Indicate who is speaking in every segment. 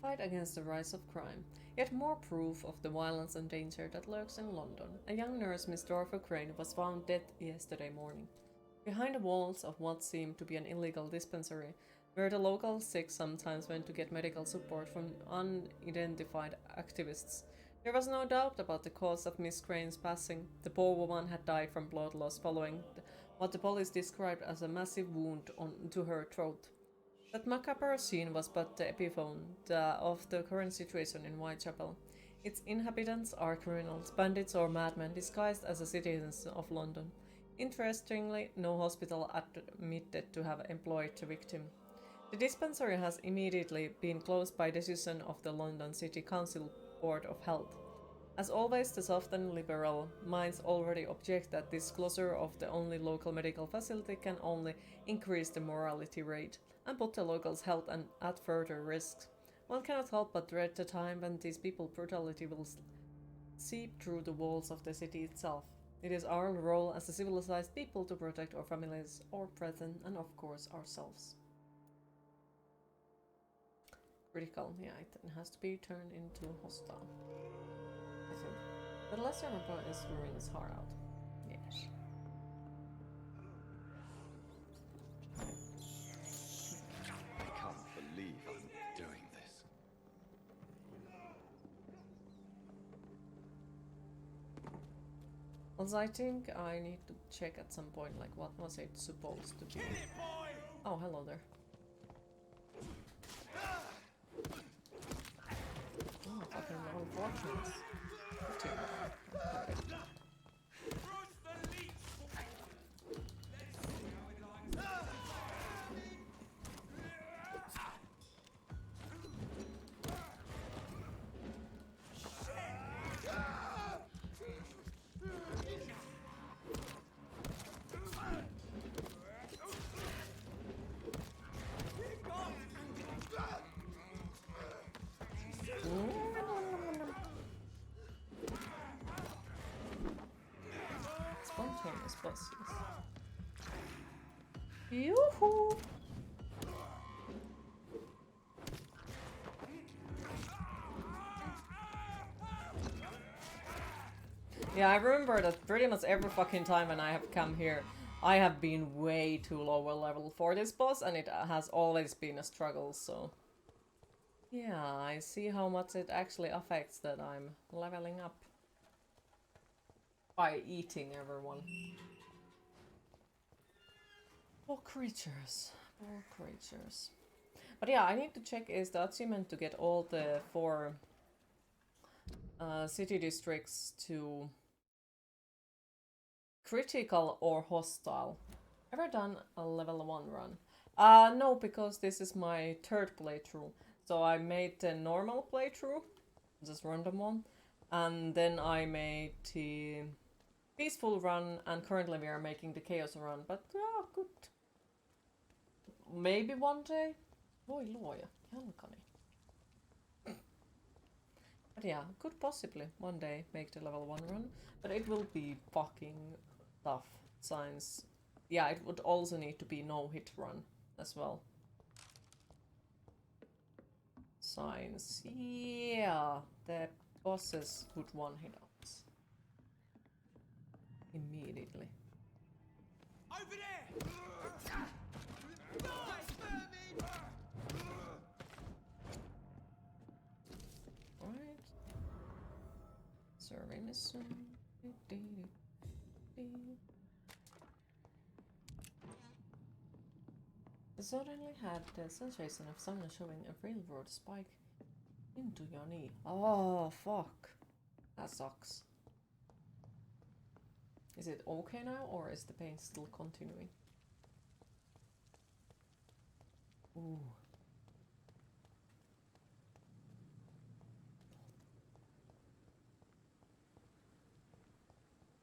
Speaker 1: fight against the rise of crime. Yet more proof of the violence and danger that lurks in London. A young nurse, Miss Dorothy Crane, was found dead yesterday morning, behind the walls of what seemed to be an illegal dispensary, where the local sick sometimes went to get medical support from unidentified activists. There was no doubt about the cause of Miss Crane's passing. The poor woman had died from blood loss following what the police described as a massive wound to her throat. That macabre scene was but the epiphone of the current situation in Whitechapel. Its inhabitants are criminals, bandits or madmen disguised as citizens of London. Interestingly, no hospital admitted to have employed the victim. The dispensary has immediately been closed by decision of the London City Council Board of Health. As always, the soft and liberal minds already object that this closure of the only local medical facility can only increase the mortality rate and put the locals' health at further risk. One cannot help but dread the time when these people's brutality will seep through the walls of the city itself. It is our role as a civilized people to protect our families, our brethren, and of course ourselves. Critical, yeah, it has to be turned into hostile. I think. The lesser report is ruining his heart out. Yes.
Speaker 2: I can't believe I'm doing this.
Speaker 1: Also, I think I need to check at some point, like, what was it supposed to be? Oh, hello there. Oh, fucking unfortunate. Spontaneous bosses. Yoo-hoo! Yeah, I remember that pretty much every fucking time when I have come here, I have been way too lower level for this boss, and it has always been a struggle, so... Yeah, I see how much it actually affects that I'm leveling up. By eating everyone. Poor creatures. Poor creatures. But yeah, I need to check is the achievement to get all the 4 city districts to critical or hostile. Ever done a level 1 run? No, because this is my 3rd playthrough. So I made the normal playthrough, just random one, and then I made the peaceful run, and currently we are making the chaos run, but yeah, good. Maybe one day? Voi luoja, jalkani. But yeah, could possibly one day make the level 1 run, but it will be fucking tough, since, yeah, it would also need to be no-hit run as well. Science, yeah, the bosses would one-hit us immediately.
Speaker 3: Over there! Die, vermin!
Speaker 1: Alright. Survey mission. I suddenly had the sensation of someone shoving a railroad spike into your knee. Oh, fuck. That sucks. Is it okay now, or is the pain still continuing? Ooh.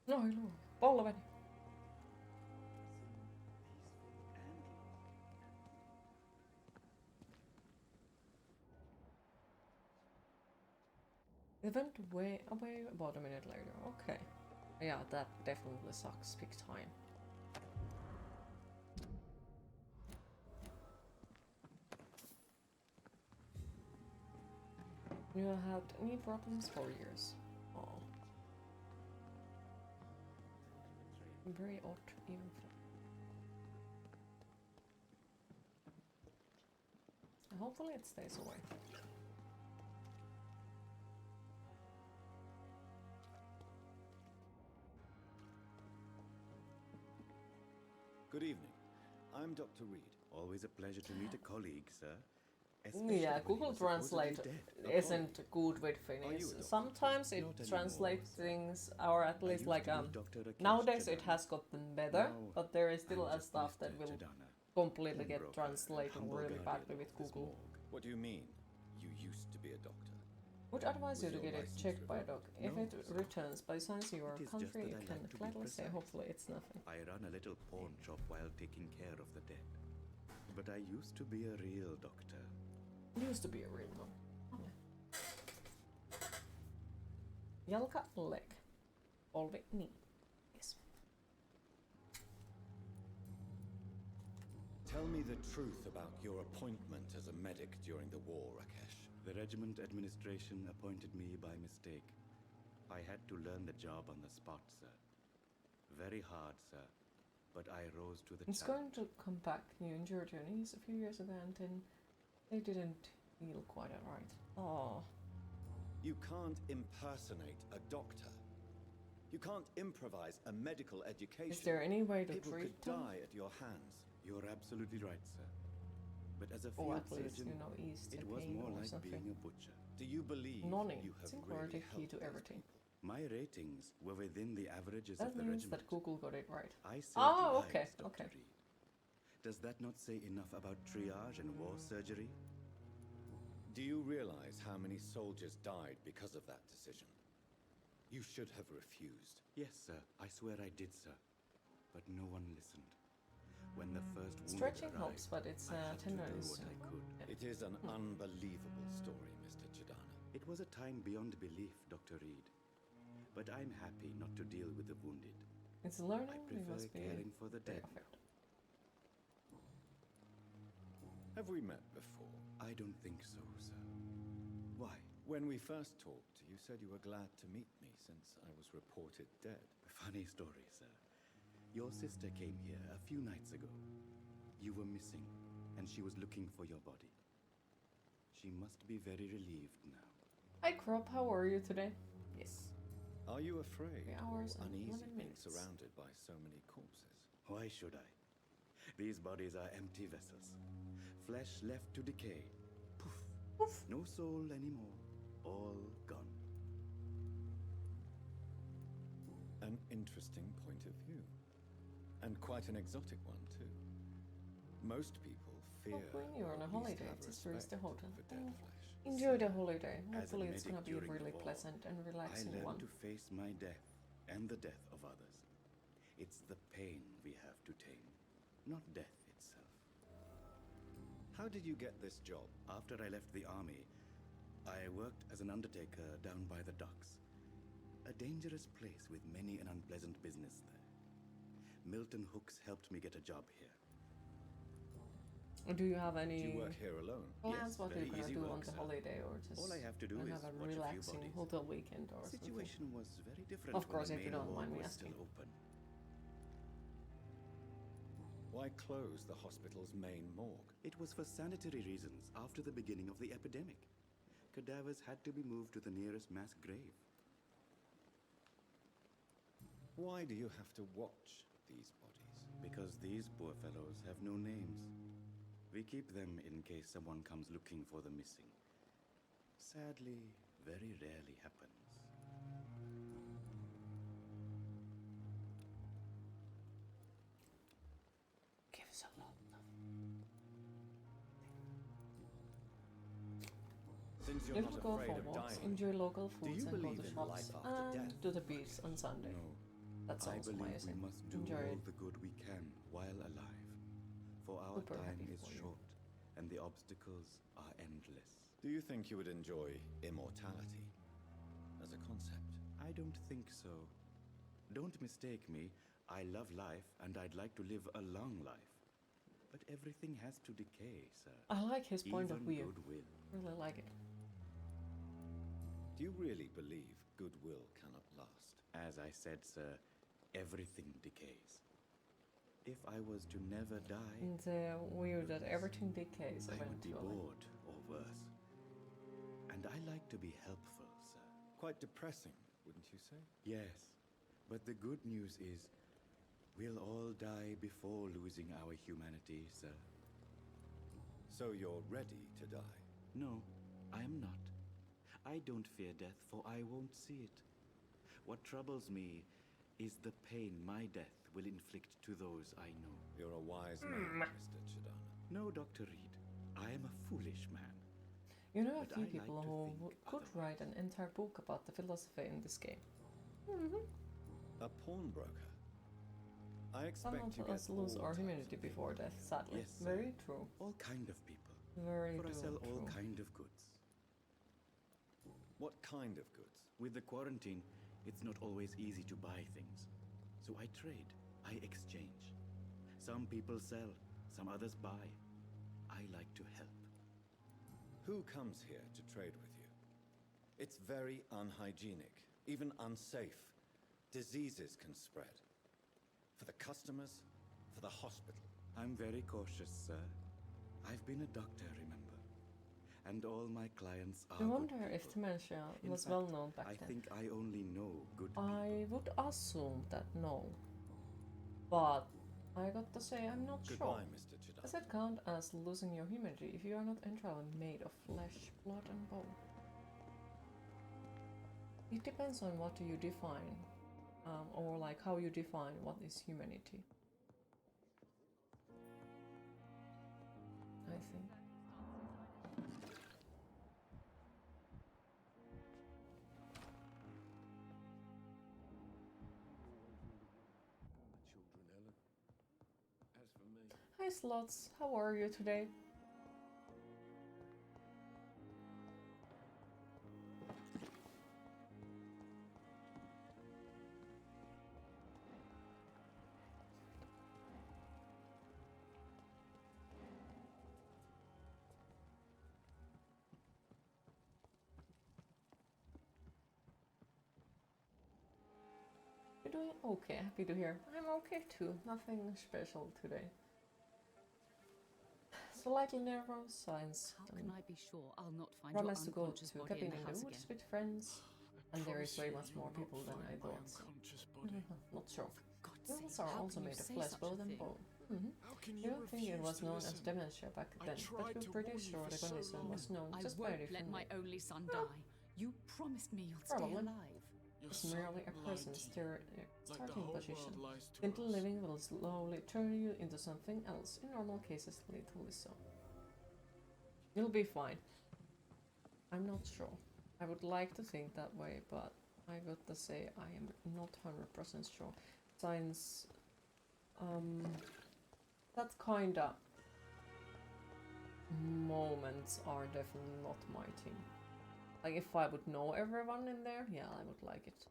Speaker 1: No, no. Polveni. It went away about a minute later. Okay. Yeah, that definitely sucks big time. You have had knee problems for years. Oh. Very odd, even for. Hopefully it stays away.
Speaker 4: Good evening. I'm Dr. Reed.
Speaker 5: Always a pleasure to meet a colleague, sir. Especially
Speaker 1: Yeah,
Speaker 5: when he
Speaker 1: Google
Speaker 5: was supposedly
Speaker 1: Translate
Speaker 5: dead.
Speaker 1: isn't good with Finnish.
Speaker 4: you a doctor?
Speaker 1: Sometimes it
Speaker 5: Not anymore,
Speaker 1: translates
Speaker 5: sir.
Speaker 1: things, or at
Speaker 5: I
Speaker 1: least
Speaker 5: used
Speaker 1: like
Speaker 5: to be Dr. Rakesh
Speaker 1: nowadays it
Speaker 5: Chadana.
Speaker 1: has gotten better,
Speaker 5: Now,
Speaker 1: but there is still
Speaker 5: I'm
Speaker 1: a
Speaker 5: just
Speaker 1: stuff that
Speaker 5: Mr.
Speaker 1: will
Speaker 5: Chadana,
Speaker 1: completely get
Speaker 5: pawnbroker and
Speaker 1: translated
Speaker 5: humble
Speaker 1: really
Speaker 5: guardian
Speaker 1: badly with
Speaker 5: of this
Speaker 1: Google.
Speaker 5: morgue.
Speaker 4: What do you mean? You used to be a doctor.
Speaker 1: Would advise you
Speaker 4: Was
Speaker 1: to
Speaker 4: your
Speaker 1: get it
Speaker 4: license
Speaker 1: checked by a doc.
Speaker 4: revoked?
Speaker 1: If
Speaker 5: No,
Speaker 1: it
Speaker 5: sir.
Speaker 1: returns by signs your
Speaker 5: It is just
Speaker 1: country,
Speaker 5: that
Speaker 1: you
Speaker 5: I
Speaker 1: can
Speaker 5: like to be
Speaker 1: gladly say
Speaker 5: precise.
Speaker 1: hopefully it's nothing.
Speaker 5: I run a little pawn shop while taking care of the dead. But I used to be a real doctor.
Speaker 1: Used to be a real one. Jalka, leg. Polvi, knee. Yes.
Speaker 4: Tell me the truth about your appointment as a medic during the war, Rakesh.
Speaker 5: The regiment administration appointed me by mistake. I had to learn the job on the spot, sir. Very hard, sir. But I rose to the
Speaker 1: It's
Speaker 5: challenge.
Speaker 1: going to come back. You injured your knees a few years ago and then they didn't heal quite alright. Oh.
Speaker 4: You can't impersonate a doctor. You can't improvise a medical education.
Speaker 1: Is there any way to
Speaker 4: People
Speaker 1: treat
Speaker 4: could
Speaker 1: them?
Speaker 4: die at your hands.
Speaker 5: You're absolutely right, sir. But as a
Speaker 1: Or
Speaker 5: field
Speaker 1: at least,
Speaker 5: surgeon,
Speaker 1: you know, ease the
Speaker 5: it was
Speaker 1: pain
Speaker 5: more
Speaker 1: or
Speaker 5: like
Speaker 1: something.
Speaker 5: being a butcher.
Speaker 4: Do you believe
Speaker 1: Noni,
Speaker 4: you have
Speaker 1: singularity
Speaker 4: really
Speaker 1: key
Speaker 4: helped
Speaker 1: to
Speaker 4: those
Speaker 1: everything.
Speaker 4: people?
Speaker 5: My ratings were within the averages
Speaker 1: That
Speaker 5: of the
Speaker 1: means
Speaker 5: regiment.
Speaker 1: that Google got it right.
Speaker 5: I saved
Speaker 1: Oh,
Speaker 5: lives,
Speaker 1: okay,
Speaker 5: Dr.
Speaker 1: okay.
Speaker 5: Reed. Does that not say enough about triage and war surgery?
Speaker 4: Do you realize how many soldiers died because of that decision? You should have refused.
Speaker 5: Yes, sir. I swear I did, sir. But no one listened. When the first wounded
Speaker 1: Stretching
Speaker 5: arrived,
Speaker 1: helps, but it's
Speaker 5: I had to do
Speaker 1: tenderness.
Speaker 5: what I could.
Speaker 4: It is an unbelievable story, Mr. Chadana.
Speaker 5: It was a time beyond belief, Dr. Reed. But I'm happy not to deal with the wounded.
Speaker 1: It's
Speaker 5: I
Speaker 1: learning, we
Speaker 5: prefer
Speaker 1: must be
Speaker 5: caring for the dead.
Speaker 1: perfect.
Speaker 4: Have we met before?
Speaker 5: I don't think so, sir. Why?
Speaker 4: When we first talked, you said you were glad to meet me since I was reported dead.
Speaker 5: Funny story, sir. Your sister came here a few nights ago. You were missing, and she was looking for your body. She must be very relieved now.
Speaker 1: Hi, Crop, how are you today? Yes.
Speaker 4: Are you afraid
Speaker 1: 3 hours
Speaker 4: or
Speaker 1: and
Speaker 4: uneasy
Speaker 1: 11
Speaker 4: being
Speaker 1: minutes.
Speaker 4: surrounded by so many corpses?
Speaker 5: Why should I? These bodies are empty vessels. Flesh left to decay. Poof.
Speaker 1: Poof.
Speaker 5: No soul anymore. All gone.
Speaker 4: An interesting point of view. And quite an exotic one, too. Most people fear
Speaker 1: when you're on a
Speaker 4: or at least
Speaker 1: holiday,
Speaker 4: have
Speaker 1: it's tourist
Speaker 4: respect
Speaker 1: hotel.
Speaker 4: for dead flesh.
Speaker 1: Enjoy the holiday.
Speaker 5: As a
Speaker 1: Hopefully it's gonna
Speaker 5: medic
Speaker 1: be a
Speaker 5: during the
Speaker 1: really
Speaker 5: war,
Speaker 1: pleasant and
Speaker 5: I
Speaker 1: relaxing
Speaker 5: learned
Speaker 1: one.
Speaker 5: to face my death and the death of others. It's the pain we have to tame, not death itself.
Speaker 4: How did you get this job?
Speaker 5: After I left the army, I worked as an undertaker down by the docks. A dangerous place with many an unpleasant business there. Milton Hooks helped me get a job here.
Speaker 1: Do you have
Speaker 4: Do
Speaker 1: any
Speaker 4: you work here alone?
Speaker 1: plans
Speaker 5: Yes,
Speaker 1: what
Speaker 5: very
Speaker 1: you're gonna
Speaker 5: easy
Speaker 1: do
Speaker 5: work,
Speaker 1: on the
Speaker 5: sir.
Speaker 1: holiday, or just
Speaker 5: All I have to do
Speaker 1: gonna
Speaker 5: is
Speaker 1: have a
Speaker 5: watch a few
Speaker 1: relaxing
Speaker 5: bodies.
Speaker 1: hotel weekend or
Speaker 5: The
Speaker 1: something?
Speaker 5: situation was very different
Speaker 1: Of
Speaker 5: when
Speaker 1: course,
Speaker 5: the
Speaker 1: if you
Speaker 5: main
Speaker 1: don't
Speaker 5: ward
Speaker 1: mind me
Speaker 5: was
Speaker 1: asking.
Speaker 5: still open.
Speaker 4: Why close the hospital's main morgue?
Speaker 5: It was for sanitary reasons after the beginning of the epidemic. Cadavers had to be moved to the nearest mass grave.
Speaker 4: Why do you have to watch these bodies?
Speaker 5: Because these poor fellows have no names. We keep them in case someone comes looking for the missing. Sadly, very rarely happens.
Speaker 1: Gives a lot.
Speaker 4: Since you're
Speaker 1: Little
Speaker 4: not
Speaker 1: go
Speaker 4: afraid
Speaker 1: for
Speaker 4: of
Speaker 1: walks,
Speaker 4: dying,
Speaker 1: enjoy local
Speaker 4: do
Speaker 1: foods
Speaker 4: you
Speaker 1: and go
Speaker 4: believe
Speaker 1: to
Speaker 4: in
Speaker 1: shops
Speaker 4: life after
Speaker 1: and
Speaker 4: death?
Speaker 1: to the beach on Sunday.
Speaker 5: No,
Speaker 1: That's
Speaker 5: I
Speaker 1: also
Speaker 5: believe
Speaker 1: amazing.
Speaker 5: we must do
Speaker 1: Enjoy
Speaker 5: all
Speaker 1: it.
Speaker 5: the good we can while alive. For our
Speaker 1: Super
Speaker 5: time
Speaker 1: happy
Speaker 5: is
Speaker 1: for you.
Speaker 5: short, and the obstacles are endless.
Speaker 4: do you think you would enjoy immortality as a concept?
Speaker 5: I don't think so. Don't mistake me. I love life, and I'd like to live a long life. But everything has to decay, sir.
Speaker 1: I like his point of
Speaker 5: Even
Speaker 1: view.
Speaker 5: goodwill.
Speaker 1: Really like it.
Speaker 4: Do you really believe goodwill cannot last?
Speaker 5: As I said, sir, everything decays. If I was to never die,
Speaker 1: And weird that everything decays
Speaker 5: I would be
Speaker 1: eventually.
Speaker 5: bored or worse. And I like to be helpful, sir.
Speaker 4: Quite depressing, wouldn't you say?
Speaker 5: Yes, but the good news is we'll all die before losing our humanity, sir.
Speaker 4: So you're ready to die?
Speaker 5: No, I am not. I don't fear death, for I won't see it. What troubles me is the pain my death will inflict to those I know.
Speaker 4: You're a wise man, Mr. Chidana.
Speaker 5: No, Dr. Reed, I am a foolish man.
Speaker 1: You know a
Speaker 5: But
Speaker 1: few
Speaker 5: I like
Speaker 1: people
Speaker 5: to
Speaker 1: who
Speaker 5: think
Speaker 1: could write an entire book about the philosophy in this game.
Speaker 4: A pawnbroker? I
Speaker 1: Some
Speaker 4: expect you
Speaker 1: of
Speaker 4: get
Speaker 1: us lose
Speaker 4: all
Speaker 1: our
Speaker 4: types
Speaker 1: humanity
Speaker 4: of
Speaker 1: before
Speaker 4: people.
Speaker 1: death, sadly.
Speaker 5: Yes, sir.
Speaker 1: Very true.
Speaker 5: All kind of people.
Speaker 1: Very
Speaker 5: For I sell all
Speaker 1: true.
Speaker 5: kind of goods.
Speaker 4: What kind of goods?
Speaker 5: With the quarantine, it's not always easy to buy things. So I trade, I exchange. Some people sell, some others buy. I like to help.
Speaker 4: Who comes here to trade with you? It's very unhygienic, even unsafe. Diseases can spread. For the customers, for the hospital.
Speaker 5: I'm very cautious, sir. I've been a doctor, remember? And all my clients are
Speaker 1: I wonder
Speaker 5: good
Speaker 1: if
Speaker 5: people.
Speaker 1: dementia
Speaker 5: In
Speaker 1: was
Speaker 5: fact,
Speaker 1: well known back
Speaker 5: I
Speaker 1: then.
Speaker 5: think I only know good
Speaker 1: I would assume that no. But I got to say I'm not sure.
Speaker 4: Goodbye, Mr. Chidana.
Speaker 1: Does it count as losing your humanity if you are not entirely made of flesh, blood and bone? It depends on what you define, or like how you define what is humanity. I think.
Speaker 2: Children, Ellen. As for me,
Speaker 1: Hi Slots, how are you today? You're doing okay, happy to hear. I'm okay too, nothing special today. Slightly nervous, signs.
Speaker 6: How can I be sure I'll not find your
Speaker 1: Promise to go
Speaker 6: unconscious
Speaker 1: to
Speaker 6: body
Speaker 1: cabin
Speaker 6: in the
Speaker 1: in
Speaker 6: house
Speaker 1: the woods
Speaker 6: again?
Speaker 1: with friends, and there is way much
Speaker 2: you
Speaker 1: more
Speaker 2: will not
Speaker 1: people than I
Speaker 2: find my
Speaker 1: thought.
Speaker 2: unconscious body.
Speaker 1: Not sure.
Speaker 6: God's
Speaker 1: Humans
Speaker 6: sake,
Speaker 1: are
Speaker 6: how
Speaker 1: also
Speaker 6: can you
Speaker 1: made of
Speaker 6: say
Speaker 1: flesh,
Speaker 6: such a
Speaker 1: blood, and
Speaker 6: thing?
Speaker 1: bone.
Speaker 2: How can
Speaker 1: I
Speaker 2: you
Speaker 1: don't think it
Speaker 2: refuse
Speaker 1: was
Speaker 2: to
Speaker 1: known
Speaker 2: listen?
Speaker 1: as dementia back
Speaker 2: I
Speaker 1: then,
Speaker 2: tried
Speaker 1: but
Speaker 2: to
Speaker 1: we're pretty
Speaker 2: warn you
Speaker 1: sure
Speaker 2: for
Speaker 1: the
Speaker 2: so
Speaker 1: condition
Speaker 2: long.
Speaker 1: was known
Speaker 6: I
Speaker 1: just
Speaker 6: won't
Speaker 1: very
Speaker 6: let my
Speaker 1: differently.
Speaker 6: only son die. You promised me you'd stay
Speaker 1: Probably.
Speaker 6: alive.
Speaker 2: Your
Speaker 1: It's
Speaker 2: son
Speaker 1: merely a
Speaker 2: lied
Speaker 1: person's
Speaker 2: to you, like the
Speaker 1: starting
Speaker 2: whole
Speaker 1: position.
Speaker 2: world lies to
Speaker 1: Gentle
Speaker 2: us.
Speaker 1: living will slowly turn you into something else, in normal cases, lethally so. You'll be fine. I'm not sure. I would like to think that way, but I got to say I am not 100% sure. Science, that kinda moments are definitely not my thing. Like if I would know everyone in there, yeah, I would like it.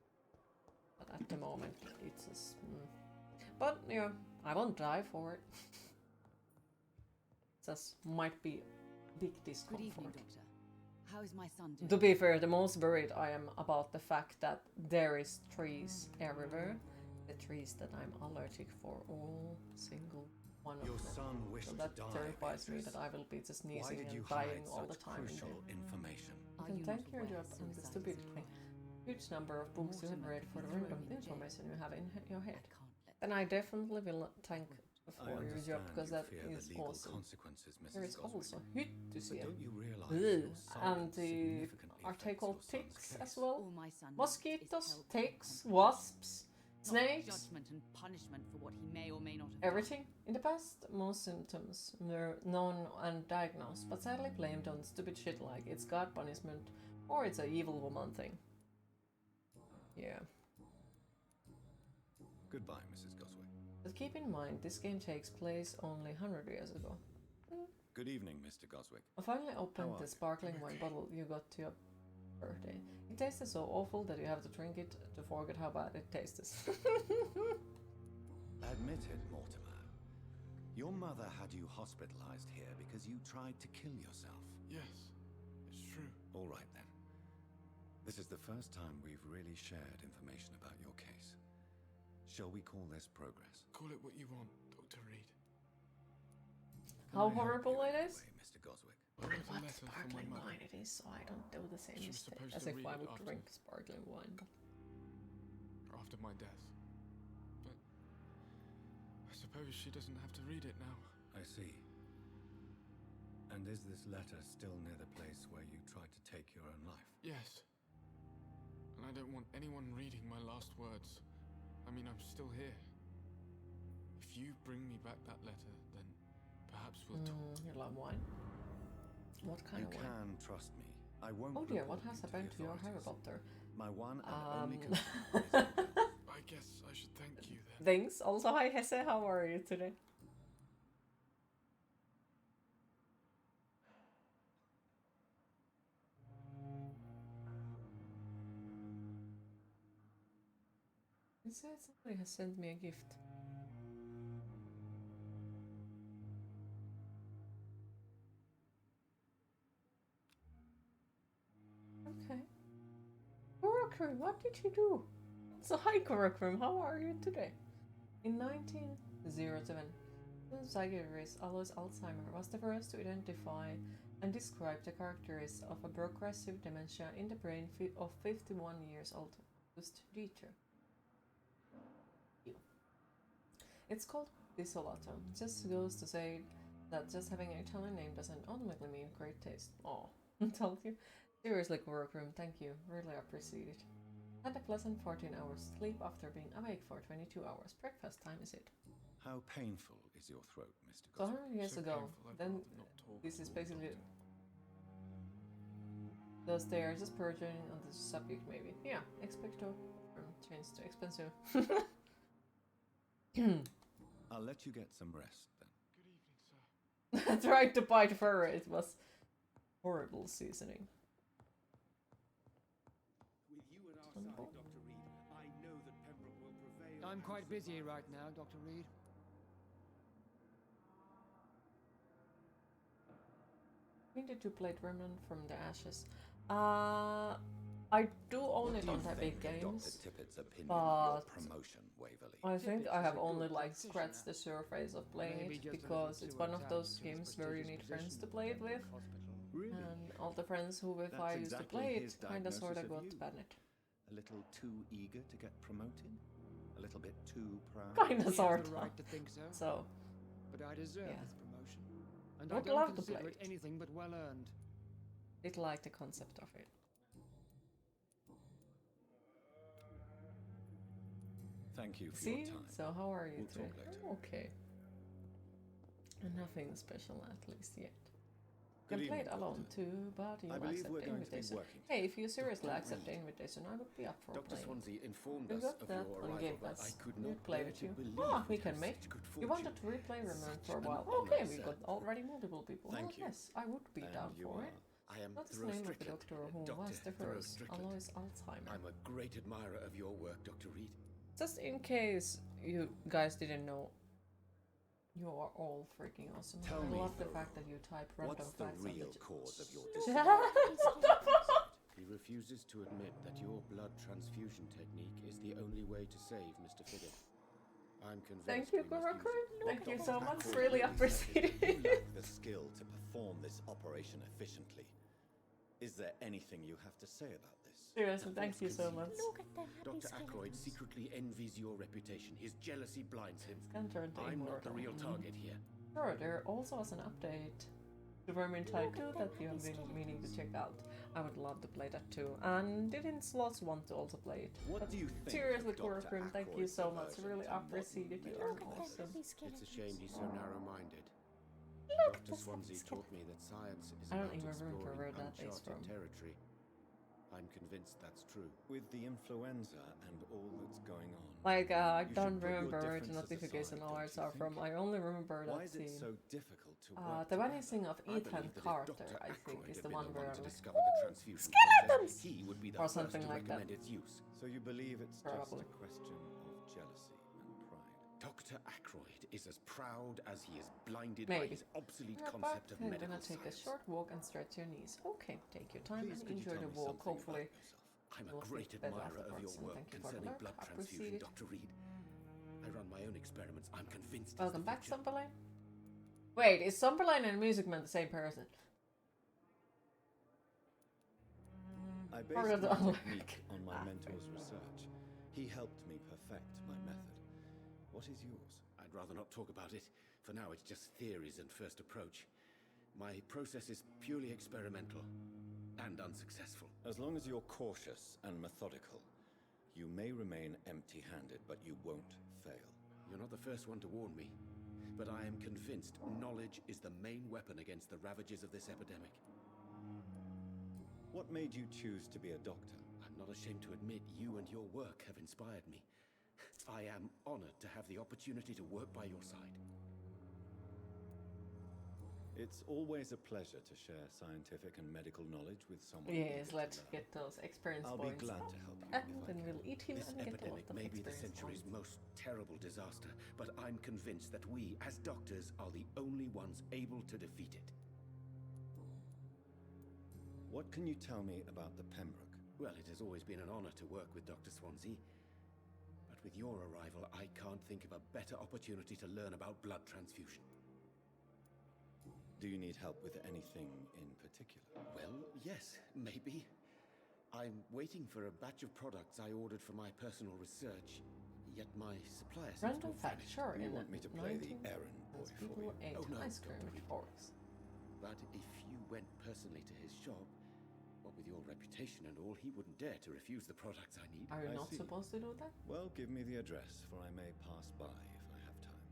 Speaker 1: But at the moment, it's just. But yeah, I won't die for it. Just might be big
Speaker 6: Good evening,
Speaker 1: discomfort.
Speaker 6: Doctor. How is my son doing?
Speaker 1: To be fair, the most worried I am about the fact that there is trees everywhere. The trees that I'm allergic for, all single one
Speaker 4: Your
Speaker 1: of them.
Speaker 4: son wished
Speaker 1: So
Speaker 4: to
Speaker 1: that
Speaker 4: die,
Speaker 1: terrifies me
Speaker 4: Beatrice.
Speaker 1: that I will be just
Speaker 4: Why
Speaker 1: sneezing
Speaker 4: did you
Speaker 1: and dying
Speaker 4: hide
Speaker 1: all the
Speaker 4: such
Speaker 1: time in
Speaker 4: crucial
Speaker 1: there.
Speaker 4: information?
Speaker 6: Are
Speaker 1: You
Speaker 6: you
Speaker 1: can
Speaker 6: not
Speaker 1: thank your
Speaker 6: aware
Speaker 1: job and the
Speaker 6: suicide is
Speaker 1: stupidity.
Speaker 6: illegal?
Speaker 1: Huge number of books you have
Speaker 6: Mortimer
Speaker 1: read
Speaker 6: could
Speaker 1: for
Speaker 6: be
Speaker 1: the
Speaker 6: thrown
Speaker 1: random
Speaker 6: in jail.
Speaker 1: information you have in your
Speaker 6: I
Speaker 1: head.
Speaker 6: can't let
Speaker 1: Then I definitely will thank
Speaker 4: I
Speaker 1: for your
Speaker 4: understand
Speaker 1: job because
Speaker 4: you
Speaker 1: that
Speaker 4: fear the
Speaker 1: is
Speaker 4: legal
Speaker 1: awesome.
Speaker 4: consequences,
Speaker 1: There
Speaker 4: Mrs.
Speaker 1: is
Speaker 4: Goswick.
Speaker 1: also Hytt to
Speaker 4: But
Speaker 1: see.
Speaker 4: don't you realize
Speaker 1: Ugh.
Speaker 4: your
Speaker 1: And
Speaker 4: silence
Speaker 1: the
Speaker 4: significantly
Speaker 1: are they
Speaker 4: affects
Speaker 1: called
Speaker 4: your son's
Speaker 1: ticks
Speaker 4: case?
Speaker 1: as well?
Speaker 6: all my son needs is
Speaker 1: Mosquitoes,
Speaker 6: help and
Speaker 1: ticks,
Speaker 6: confidence.
Speaker 1: wasps,
Speaker 6: Not
Speaker 1: snakes,
Speaker 6: judgment and punishment for what he may or may not have
Speaker 1: everything. In the past, most symptoms were known and diagnosed, but sadly blamed on stupid shit like it's God punishment or it's a evil woman thing. Yeah.
Speaker 4: Goodbye, Mrs. Goswick.
Speaker 1: But keep in mind, this game takes place only 100 years ago.
Speaker 4: Good evening, Mr. Goswick.
Speaker 1: I finally opened
Speaker 4: How are
Speaker 1: the
Speaker 4: you?
Speaker 1: sparkling wine bottle you got to your birthday. It tasted so awful that you have to drink it to forget how bad it tastes.
Speaker 4: Admit it, Mortimer. Your mother had you hospitalized here because you tried to kill yourself.
Speaker 2: Yes, it's true.
Speaker 4: All right then. This is the first time we've really shared information about your case. Shall we call this progress?
Speaker 7: Call it what you want, Dr. Reed.
Speaker 1: How horrible it is?
Speaker 4: Wait, Mr. Goswick.
Speaker 7: I wrote a
Speaker 1: What
Speaker 7: letter from my
Speaker 1: sparkling
Speaker 7: mother.
Speaker 1: wine it is, so I don't do the same
Speaker 7: She was
Speaker 1: mistake.
Speaker 7: supposed
Speaker 1: As
Speaker 7: to
Speaker 1: if
Speaker 7: read
Speaker 1: I
Speaker 7: it
Speaker 1: would
Speaker 7: after.
Speaker 1: drink sparkling wine.
Speaker 7: After my death. But I suppose she doesn't have to read it now.
Speaker 4: I see. And is this letter still near the place where you tried to take your own life?
Speaker 7: Yes. And I don't want anyone reading my last words. I mean, I'm still here. If you bring me back that letter, then perhaps we'll talk.
Speaker 1: You love wine. What kind
Speaker 4: You
Speaker 1: of wine?
Speaker 4: can trust me. I won't.
Speaker 1: Oh dear, what
Speaker 4: report
Speaker 1: has
Speaker 4: you
Speaker 1: happened
Speaker 4: the
Speaker 1: to your
Speaker 4: authorities.
Speaker 1: helicopter?
Speaker 4: My one and only concern is your health.
Speaker 7: I guess I should thank you then.
Speaker 1: Thanks. Also, hi Hesse, how are you today? It said somebody has sent me a gift. Okay. Kurakrim, what did you do? So hi Kurakrim, how are you today? In 1907, the psychiatrist Alois Alzheimer was the first to identify and describe the characteristics of a progressive dementia in the brain of 51 years old August Dieter. It's called Disolato. Just goes to say that just having an Italian name doesn't automatically mean great taste. Oh, told you. Seriously, workroom, thank you. Really appreciate it. Had a pleasant 14 hours sleep after being awake for 22 hours. Breakfast time is it.
Speaker 4: How painful is your throat, Mr.
Speaker 1: So
Speaker 4: Goswick?
Speaker 1: 100 years
Speaker 7: So
Speaker 1: ago,
Speaker 7: painful, I'd
Speaker 1: then
Speaker 7: rather not talk
Speaker 1: this is
Speaker 7: about it,
Speaker 1: basically...
Speaker 7: Doctor.
Speaker 1: Thus they are just purging on the subject maybe. Yeah, expecto change to expensive.
Speaker 4: I'll let you get some rest then.
Speaker 7: Good evening, sir.
Speaker 1: Tried to bite fur, it was horrible seasoning.
Speaker 8: With you at our side, Dr. Reed, I know that Pembroke will prevail.
Speaker 9: I'm
Speaker 8: and
Speaker 9: quite busy
Speaker 8: survive.
Speaker 9: right now, Dr. Reed.
Speaker 1: When did you play Remnant from the Ashes? I do own
Speaker 4: What
Speaker 1: it
Speaker 4: do
Speaker 1: on
Speaker 4: you
Speaker 1: the big
Speaker 4: think of
Speaker 1: games.
Speaker 4: Dr. Tippett's opinion
Speaker 1: but
Speaker 4: of your promotion, Waverley?
Speaker 1: I think
Speaker 9: Tippett
Speaker 1: I
Speaker 9: is
Speaker 1: have
Speaker 9: a
Speaker 1: only
Speaker 9: good
Speaker 1: like
Speaker 9: practitioner.
Speaker 1: scratched the surface of playing
Speaker 9: Maybe
Speaker 1: it
Speaker 9: just a
Speaker 1: because
Speaker 9: little
Speaker 1: it's
Speaker 9: too
Speaker 1: one of
Speaker 9: attached
Speaker 1: those
Speaker 9: to his
Speaker 1: games where you
Speaker 9: prestigious
Speaker 1: need friends
Speaker 9: position
Speaker 1: to play it
Speaker 9: in the
Speaker 1: with.
Speaker 9: hospital.
Speaker 4: Really?
Speaker 1: And all the friends who with
Speaker 4: That's
Speaker 1: I used to
Speaker 4: exactly
Speaker 1: play it
Speaker 4: his
Speaker 1: kinda sorta
Speaker 4: diagnosis of
Speaker 1: got
Speaker 4: you.
Speaker 1: banned.
Speaker 4: A little too eager to get promoted? A little bit too proud?
Speaker 1: Kinda
Speaker 9: He has
Speaker 1: sorta.
Speaker 9: the right to think so,
Speaker 1: So
Speaker 9: but I deserve
Speaker 1: yeah.
Speaker 9: this promotion. And
Speaker 1: Would
Speaker 9: I don't
Speaker 1: love to
Speaker 9: consider
Speaker 1: play
Speaker 9: it
Speaker 1: it.
Speaker 9: anything but well earned.
Speaker 1: did like the concept of it.
Speaker 4: Thank you for
Speaker 1: See?
Speaker 4: your time.
Speaker 1: So how are you
Speaker 4: We'll
Speaker 1: today?
Speaker 4: talk later.
Speaker 1: I'm okay. Nothing special at least yet.
Speaker 4: Good
Speaker 1: Can play it
Speaker 4: evening,
Speaker 1: alone
Speaker 4: Doctor.
Speaker 1: too, but you'll
Speaker 4: I believe
Speaker 1: accept
Speaker 4: we're
Speaker 1: the
Speaker 4: going to be
Speaker 1: invitation.
Speaker 4: working
Speaker 1: Hey, if you seriously
Speaker 4: Dr.
Speaker 1: accept the
Speaker 4: Reed.
Speaker 1: invitation, I would be up for
Speaker 5: Dr.
Speaker 1: playing.
Speaker 5: Swansea informed
Speaker 1: You
Speaker 5: us
Speaker 1: got
Speaker 5: of
Speaker 1: that
Speaker 5: your
Speaker 1: on
Speaker 5: arrival,
Speaker 1: Game
Speaker 5: but
Speaker 1: Pass.
Speaker 5: I could
Speaker 1: We
Speaker 5: not
Speaker 1: played
Speaker 5: bear
Speaker 1: it
Speaker 5: to
Speaker 1: too.
Speaker 5: believe
Speaker 1: Ah, we
Speaker 5: it
Speaker 1: can
Speaker 5: was
Speaker 1: make.
Speaker 5: such good
Speaker 1: You wanted
Speaker 5: fortune.
Speaker 1: to replay Remnant
Speaker 5: Such
Speaker 1: for a
Speaker 5: an
Speaker 1: while.
Speaker 5: honor,
Speaker 1: Okay, we
Speaker 5: sir.
Speaker 1: got already multiple people.
Speaker 4: Thank
Speaker 1: Well,
Speaker 4: you.
Speaker 1: yes, I would be
Speaker 4: And
Speaker 1: down
Speaker 4: you
Speaker 1: for
Speaker 4: are?
Speaker 1: it.
Speaker 5: I am
Speaker 1: What's the
Speaker 5: Thoreau
Speaker 1: name of the
Speaker 5: Strickland,
Speaker 1: doctor who
Speaker 5: Dr.
Speaker 1: was the
Speaker 5: Thoreau
Speaker 1: first?
Speaker 5: Strickland.
Speaker 1: Alois Alzheimer.
Speaker 5: I'm a great admirer of your work, Dr. Reed.
Speaker 1: Just in case you guys didn't know, you are all freaking awesome.
Speaker 4: Tell
Speaker 1: I
Speaker 4: me,
Speaker 1: love the
Speaker 4: Thoreau,
Speaker 1: fact that you type random
Speaker 4: What's the
Speaker 1: facts on
Speaker 4: real
Speaker 1: the
Speaker 4: cause of your
Speaker 1: chat.
Speaker 4: disease?
Speaker 5: He refuses to admit that your blood transfusion technique is the only way to save Mr. Figgett. I'm convinced
Speaker 1: Thank you,
Speaker 5: we must use
Speaker 1: Kurakun.
Speaker 5: it.
Speaker 1: Thank you
Speaker 5: Dr.
Speaker 1: so much.
Speaker 5: Ackroyd
Speaker 1: Really
Speaker 5: said
Speaker 1: appreciate
Speaker 5: that
Speaker 4: You
Speaker 1: it.
Speaker 4: lack the skill to perform this operation efficiently. Is there anything you have to say about this?
Speaker 1: Seriously, thank you so much.
Speaker 5: Dr. Ackroyd secretly envies your reputation. His jealousy blinds him.
Speaker 1: Scanner and
Speaker 5: I'm not the real
Speaker 1: Immortal.
Speaker 5: target here.
Speaker 1: Sure, there also was an update to Vermintide 2 that you have been meaning to check out. I would love to play that too. And didn't Slots want to also play it?
Speaker 4: What
Speaker 1: But
Speaker 4: do you think
Speaker 1: seriously,
Speaker 4: of Dr.
Speaker 1: Kurakun, thank you
Speaker 4: Ackroyd's
Speaker 1: so much.
Speaker 4: aversion
Speaker 1: Really
Speaker 4: to modern
Speaker 1: appreciate it. You are
Speaker 4: medicine?
Speaker 1: awesome.
Speaker 5: It's a shame he's so narrow-minded.
Speaker 1: Look,
Speaker 5: Dr. Swansea taught me that science is
Speaker 1: I don't
Speaker 5: about
Speaker 1: even remember
Speaker 5: exploring
Speaker 1: where that is
Speaker 5: uncharted
Speaker 1: from.
Speaker 5: territory. I'm convinced that's true.
Speaker 4: With the influenza and all that's going on,
Speaker 1: Like, I
Speaker 4: You
Speaker 1: don't
Speaker 4: should put your
Speaker 1: remember where the
Speaker 4: differences
Speaker 1: notification
Speaker 4: aside, don't
Speaker 1: alerts
Speaker 4: you
Speaker 1: are from.
Speaker 4: think?
Speaker 1: I only remember
Speaker 4: why
Speaker 1: that
Speaker 4: is it
Speaker 1: scene.
Speaker 4: so difficult to work
Speaker 1: The
Speaker 4: together?
Speaker 1: vanishing of
Speaker 5: I
Speaker 1: Ethan
Speaker 5: believe that if
Speaker 1: Carter,
Speaker 5: Dr.
Speaker 1: I think,
Speaker 5: Ackroyd
Speaker 1: is
Speaker 5: had
Speaker 1: the
Speaker 5: been
Speaker 1: one where
Speaker 5: to
Speaker 1: I'm like,
Speaker 5: discover the transfusion
Speaker 1: skeletons!
Speaker 5: process, he would be the
Speaker 1: Or
Speaker 5: first
Speaker 1: something
Speaker 5: to
Speaker 1: like that.
Speaker 5: recommend its use.
Speaker 4: So you believe it's
Speaker 1: Probably.
Speaker 4: just a question of jealousy and pride?
Speaker 5: Dr. Ackroyd is as proud as he is blinded
Speaker 1: Maybe.
Speaker 5: by his obsolete
Speaker 1: Yeah,
Speaker 5: concept
Speaker 1: but
Speaker 5: of
Speaker 1: I'm
Speaker 5: medical
Speaker 1: gonna take a
Speaker 5: science.
Speaker 1: short walk and stretch your knees. Okay, take your time
Speaker 4: Please,
Speaker 1: and
Speaker 4: could you
Speaker 1: enjoy
Speaker 4: tell
Speaker 1: the
Speaker 4: me
Speaker 1: walk.
Speaker 4: something about
Speaker 1: Hopefully,
Speaker 4: yourself?
Speaker 5: I'm
Speaker 1: We'll
Speaker 5: a great
Speaker 1: feed bed
Speaker 5: admirer of your
Speaker 1: afterwards, and
Speaker 5: work
Speaker 1: thank you for the
Speaker 5: concerning
Speaker 1: work.
Speaker 5: blood
Speaker 1: I
Speaker 5: transfusion,
Speaker 1: appreciate it.
Speaker 5: Dr. Reed. I run my own experiments. I'm convinced it's
Speaker 1: Welcome
Speaker 5: the
Speaker 1: back,
Speaker 5: future.
Speaker 1: Sumberline. Wait, is Sumberline and Music Man the same person?
Speaker 4: I
Speaker 1: Or
Speaker 4: based
Speaker 1: the
Speaker 4: my
Speaker 1: other-
Speaker 4: technique on my mentor's research. He helped me perfect my method. What is yours?
Speaker 5: I'd rather not talk about it. For now, it's just theories and first approach. My process is purely experimental and unsuccessful.
Speaker 4: As long as you're cautious and methodical, you may remain empty-handed, but you won't fail.
Speaker 5: You're not the first one to warn me, but I am convinced knowledge is the main weapon against the ravages of this epidemic.
Speaker 4: What made you choose to be a doctor?
Speaker 5: I'm not ashamed to admit you and your work have inspired me. I am honored to have the opportunity to work by your side.
Speaker 4: It's always a pleasure to share scientific and medical knowledge with someone.
Speaker 1: Yes,
Speaker 4: eager to
Speaker 1: let's
Speaker 4: learn.
Speaker 1: get those experience
Speaker 4: I'll
Speaker 1: points.
Speaker 4: be glad to help you
Speaker 1: And
Speaker 4: if I
Speaker 1: then
Speaker 4: can.
Speaker 1: we'll eat him
Speaker 5: This
Speaker 1: and get a lot
Speaker 5: epidemic
Speaker 1: of
Speaker 5: may be the
Speaker 1: experience
Speaker 5: century's
Speaker 1: points.
Speaker 5: most terrible disaster, but I'm convinced that we, as doctors, are the only ones able to defeat it.
Speaker 4: What can you tell me about the Pembroke?
Speaker 5: Well, it has always been an honor to work with Dr. Swansea. But with your arrival, I can't think of a better opportunity to learn about blood transfusion.
Speaker 4: Do you need help with anything in particular?
Speaker 5: Well, yes, maybe. I'm waiting for a batch of products I ordered for my personal research, yet my supplier seems to
Speaker 1: Random
Speaker 5: have
Speaker 1: fact,
Speaker 5: vanished.
Speaker 1: sure,
Speaker 4: You
Speaker 1: in
Speaker 4: want me to play the errand boy for
Speaker 1: people
Speaker 4: you?
Speaker 1: ate
Speaker 5: Oh, no,
Speaker 1: ice cream
Speaker 5: Dr.
Speaker 1: with
Speaker 5: Reed.
Speaker 1: forks.
Speaker 5: But if you went personally to his shop, what with your reputation and all, he wouldn't dare to refuse the products I need.
Speaker 1: Are you
Speaker 4: I
Speaker 1: not
Speaker 4: see.
Speaker 1: supposed to do that?
Speaker 4: Well, give me the address, for I may pass by if I have time.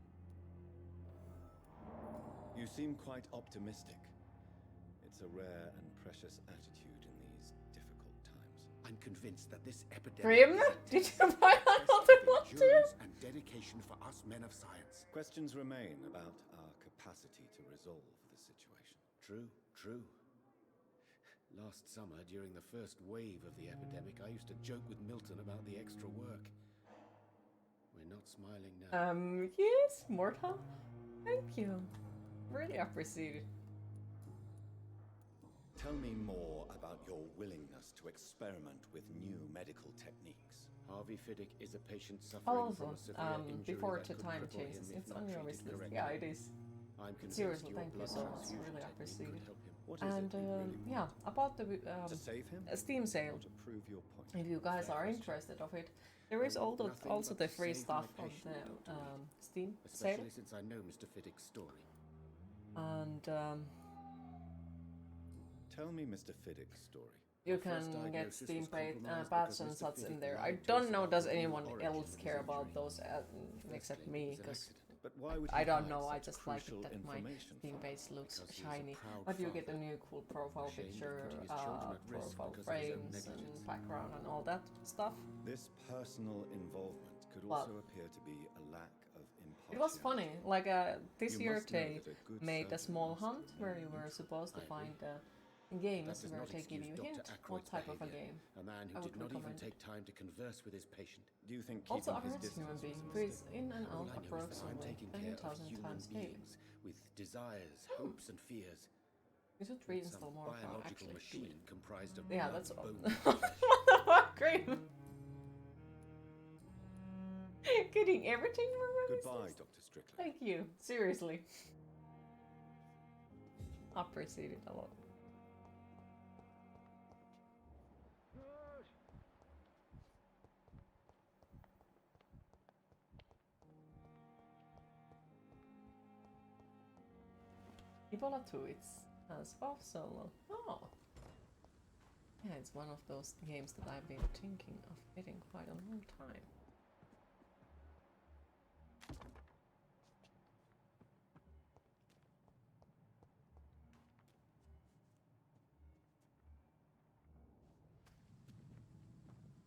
Speaker 4: You seem quite optimistic. It's a rare and precious attitude in these difficult times.
Speaker 5: I'm convinced that this epidemic
Speaker 1: Grim?
Speaker 5: is a
Speaker 1: Did
Speaker 5: test
Speaker 1: you
Speaker 5: of
Speaker 1: buy another
Speaker 5: of
Speaker 1: one too?
Speaker 5: endurance and dedication for us men of science.
Speaker 4: Questions remain about our capacity to resolve the situation.
Speaker 5: True, true. Last summer, during the first wave of the epidemic, I used to joke with Milton about the extra work. We're not smiling now.
Speaker 1: Yes, Mortal. Thank you. Really appreciate it.
Speaker 4: Tell me more about your willingness to experiment with new medical techniques.
Speaker 5: Harvey Fiddick is a patient suffering
Speaker 1: Also,
Speaker 5: from a severe injury
Speaker 1: before
Speaker 5: that
Speaker 1: the
Speaker 5: could
Speaker 1: time
Speaker 5: cripple him
Speaker 1: changes,
Speaker 5: if
Speaker 1: it's
Speaker 5: not
Speaker 1: on your
Speaker 5: treated
Speaker 1: wish list.
Speaker 5: correctly.
Speaker 1: Yeah, it is.
Speaker 5: I'm convinced
Speaker 1: Seriously,
Speaker 5: your
Speaker 1: thank you
Speaker 5: blood
Speaker 1: so much.
Speaker 5: transfusion
Speaker 1: Really
Speaker 5: technique
Speaker 1: appreciate
Speaker 5: could
Speaker 1: it.
Speaker 5: help him.
Speaker 4: What is
Speaker 1: And
Speaker 4: it you really want?
Speaker 1: yeah, about the
Speaker 4: To save him?
Speaker 1: Steam sale.
Speaker 4: Or to prove your point?
Speaker 1: If you guys
Speaker 4: Fair
Speaker 1: are
Speaker 4: question.
Speaker 1: interested of it, there is
Speaker 5: Nothing
Speaker 1: also
Speaker 5: but
Speaker 1: the
Speaker 5: to
Speaker 1: free
Speaker 5: save my
Speaker 1: stuff on
Speaker 5: patient,
Speaker 1: the
Speaker 5: Dr. Reed.
Speaker 1: Steam sale.
Speaker 5: Especially since I know Mr. Fiddick's story.
Speaker 1: And
Speaker 4: Tell me Mr. Fiddick's story.
Speaker 1: you
Speaker 5: My first
Speaker 1: can get
Speaker 5: diagnosis
Speaker 1: Steam
Speaker 5: was
Speaker 1: paid
Speaker 5: compromised
Speaker 1: patch
Speaker 5: because
Speaker 1: and
Speaker 5: Mr.
Speaker 1: such in
Speaker 5: Fiddick
Speaker 1: there. I
Speaker 5: lied to
Speaker 1: don't
Speaker 5: us
Speaker 1: know,
Speaker 5: about
Speaker 1: does
Speaker 5: the real
Speaker 1: anyone
Speaker 5: origin
Speaker 1: else
Speaker 5: of his
Speaker 1: care about
Speaker 5: injury.
Speaker 1: those except
Speaker 5: Firstly,
Speaker 1: me?
Speaker 5: it was an
Speaker 1: Because
Speaker 5: accident.
Speaker 4: But why would
Speaker 1: I
Speaker 4: he
Speaker 1: don't
Speaker 4: hide
Speaker 1: know, I
Speaker 4: such
Speaker 1: just like it
Speaker 4: crucial
Speaker 1: that my
Speaker 4: information
Speaker 1: Steam
Speaker 4: from
Speaker 1: base looks
Speaker 5: Because he is a
Speaker 1: shiny.
Speaker 5: proud
Speaker 1: But you get a
Speaker 5: father,
Speaker 1: new cool profile
Speaker 5: ashamed of
Speaker 1: picture,
Speaker 5: putting his children at risk
Speaker 1: profile
Speaker 5: because of his own
Speaker 1: frames, and
Speaker 5: negligence.
Speaker 1: background, and all that stuff.
Speaker 4: This personal involvement could
Speaker 1: Well,
Speaker 4: also appear to be a lack of impartiality.
Speaker 1: It was funny, like this
Speaker 4: You
Speaker 1: year
Speaker 4: must know
Speaker 1: they
Speaker 4: that a good
Speaker 1: made a
Speaker 4: surgeon
Speaker 1: small
Speaker 4: must
Speaker 1: hunt
Speaker 4: know
Speaker 1: where you
Speaker 4: the
Speaker 1: were
Speaker 4: truth.
Speaker 1: supposed to
Speaker 5: I
Speaker 1: find
Speaker 5: agree.
Speaker 1: games
Speaker 5: That does
Speaker 1: where
Speaker 5: not
Speaker 1: they give
Speaker 5: excuse
Speaker 1: you a
Speaker 5: Dr.
Speaker 1: hint what
Speaker 5: Aykroyd's
Speaker 1: type of a
Speaker 5: behavior,
Speaker 1: game.
Speaker 5: a man
Speaker 1: I
Speaker 5: who
Speaker 1: would
Speaker 5: did not even
Speaker 1: recommend
Speaker 5: take time to converse with his patient.
Speaker 4: Do you think keeping
Speaker 1: Also, a
Speaker 4: his
Speaker 1: Earth human
Speaker 4: distance
Speaker 1: being
Speaker 4: was a
Speaker 1: breathes
Speaker 4: mistake?
Speaker 1: in and
Speaker 5: All
Speaker 1: out
Speaker 5: I know is that I'm
Speaker 1: approximately
Speaker 5: taking care of
Speaker 1: 20,000
Speaker 5: human
Speaker 1: times daily.
Speaker 5: beings with desires, hopes, and fears.
Speaker 1: You should
Speaker 5: Some
Speaker 1: reinstall more for
Speaker 5: biological
Speaker 1: actually do
Speaker 5: machine
Speaker 1: it.
Speaker 5: comprised of
Speaker 1: Yeah,
Speaker 5: blood,
Speaker 1: that's all.
Speaker 5: bone, and flesh.
Speaker 1: What the fuck, Graham? Getting everything from my
Speaker 4: Goodbye,
Speaker 1: business?
Speaker 4: Dr. Strickland.
Speaker 1: Thank you, seriously. Appreciate it a lot. Ebola 2, it's as off solo. Oh! Yeah, it's one of those games that I've been thinking of getting quite a long time.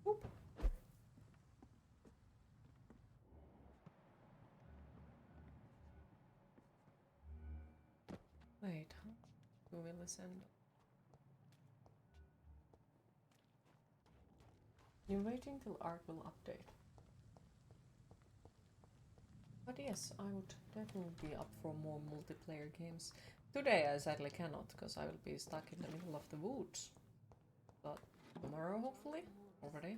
Speaker 1: Oop. Wait, huh? Who will listen? You're waiting till Ark will update. But yes, I would definitely be up for more multiplayer games. Today I sadly cannot, because I will be stuck in the middle of the woods. But tomorrow, hopefully? already.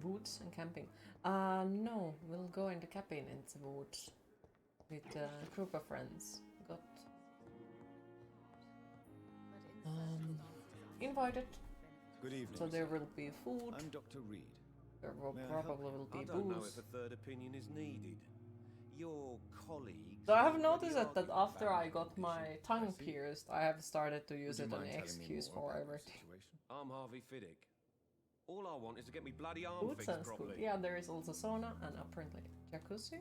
Speaker 1: Woods and camping. No, we'll go in the cabin in the woods with a group of friends. Got invited,
Speaker 4: Good evening.
Speaker 1: so there
Speaker 4: sir.
Speaker 1: will be food.
Speaker 4: I'm Dr. Reed.
Speaker 1: There will
Speaker 4: May I help
Speaker 1: probably
Speaker 4: you?
Speaker 1: will
Speaker 10: I
Speaker 1: be
Speaker 10: don't know
Speaker 1: booze.
Speaker 10: if a third opinion is needed. Your colleagues.
Speaker 1: So I have
Speaker 10: already
Speaker 1: noticed that
Speaker 10: argued
Speaker 1: after
Speaker 10: about
Speaker 1: I
Speaker 10: the
Speaker 1: got my
Speaker 10: condition.
Speaker 1: tongue
Speaker 4: see.
Speaker 1: pierced, I have started to use
Speaker 4: Would
Speaker 1: it
Speaker 4: you
Speaker 1: as
Speaker 4: mind
Speaker 1: an
Speaker 4: telling me
Speaker 1: excuse
Speaker 4: more
Speaker 1: for
Speaker 4: about your
Speaker 1: everything.
Speaker 4: situation?
Speaker 10: I'm Harvey Fiddick. All I want is to get me bloody arm
Speaker 1: Food
Speaker 10: fixed
Speaker 1: sounds good.
Speaker 10: properly.
Speaker 1: Yeah, there is also sauna and apparently jacuzzi.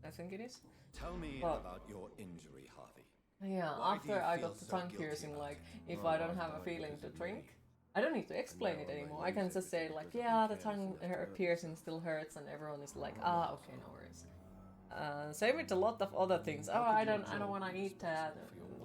Speaker 1: I think it is.
Speaker 4: Tell me
Speaker 1: But-
Speaker 4: about your injury, Harvey.
Speaker 1: Yeah,
Speaker 4: Why do you
Speaker 1: after I
Speaker 4: feel
Speaker 1: got the
Speaker 4: so
Speaker 1: tongue
Speaker 4: guilty
Speaker 1: piercing,
Speaker 4: about
Speaker 1: like,
Speaker 4: it?
Speaker 1: if
Speaker 10: My
Speaker 1: I don't
Speaker 10: wife
Speaker 1: have a
Speaker 10: died
Speaker 1: feeling
Speaker 10: because
Speaker 1: to
Speaker 10: of
Speaker 1: drink,
Speaker 10: me.
Speaker 1: I don't need to explain
Speaker 10: now
Speaker 1: it
Speaker 10: I may
Speaker 1: anymore. I
Speaker 10: lose
Speaker 1: can just say,
Speaker 10: everything
Speaker 1: like,
Speaker 10: because I've
Speaker 1: yeah,
Speaker 10: been
Speaker 1: the tongue
Speaker 10: careless enough to hurt
Speaker 1: piercing
Speaker 10: myself.
Speaker 1: still hurts, and everyone is like, ah, okay, no worries. Same with a lot of other things. Oh, I don't want to eat that.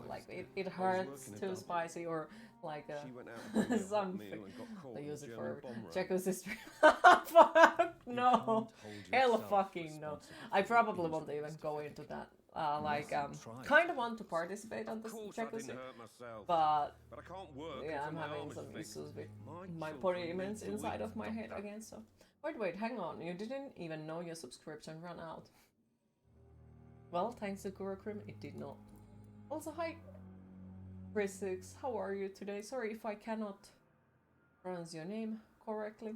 Speaker 1: Like, it hurts
Speaker 10: working a
Speaker 1: too
Speaker 10: double.
Speaker 1: spicy, or like
Speaker 10: She went out for a hot
Speaker 1: something.
Speaker 10: meal and got caught
Speaker 1: They
Speaker 10: in a
Speaker 1: use it
Speaker 10: German
Speaker 1: for
Speaker 10: bomb run.
Speaker 1: jacuzzi stream. Fuck
Speaker 4: You
Speaker 1: no.
Speaker 4: can't hold
Speaker 1: Hell
Speaker 4: yourself
Speaker 1: fucking no.
Speaker 4: responsible
Speaker 1: I
Speaker 4: for
Speaker 1: probably
Speaker 4: your
Speaker 1: won't
Speaker 4: injury,
Speaker 1: even
Speaker 4: Mr.
Speaker 1: go
Speaker 4: Fiddick.
Speaker 1: into that.
Speaker 4: Try.
Speaker 1: Kind of want to participate on
Speaker 10: Of
Speaker 1: this
Speaker 10: course I
Speaker 1: jacuzzi,
Speaker 10: didn't hurt myself.
Speaker 1: but
Speaker 10: But I can't work
Speaker 1: yeah,
Speaker 10: until
Speaker 1: I'm
Speaker 10: my
Speaker 1: having
Speaker 10: arm is
Speaker 1: some
Speaker 10: fixed.
Speaker 1: issues with my
Speaker 10: children
Speaker 1: body
Speaker 10: need
Speaker 1: immense
Speaker 10: to
Speaker 1: inside
Speaker 10: eat,
Speaker 1: of my head
Speaker 10: doctor.
Speaker 1: again. So wait, hang on. You didn't even know your subscription ran out. Well, thanks to Gurukrim, it did not. Also, hi, Chris6, how are you today? Sorry if I cannot pronounce your name correctly.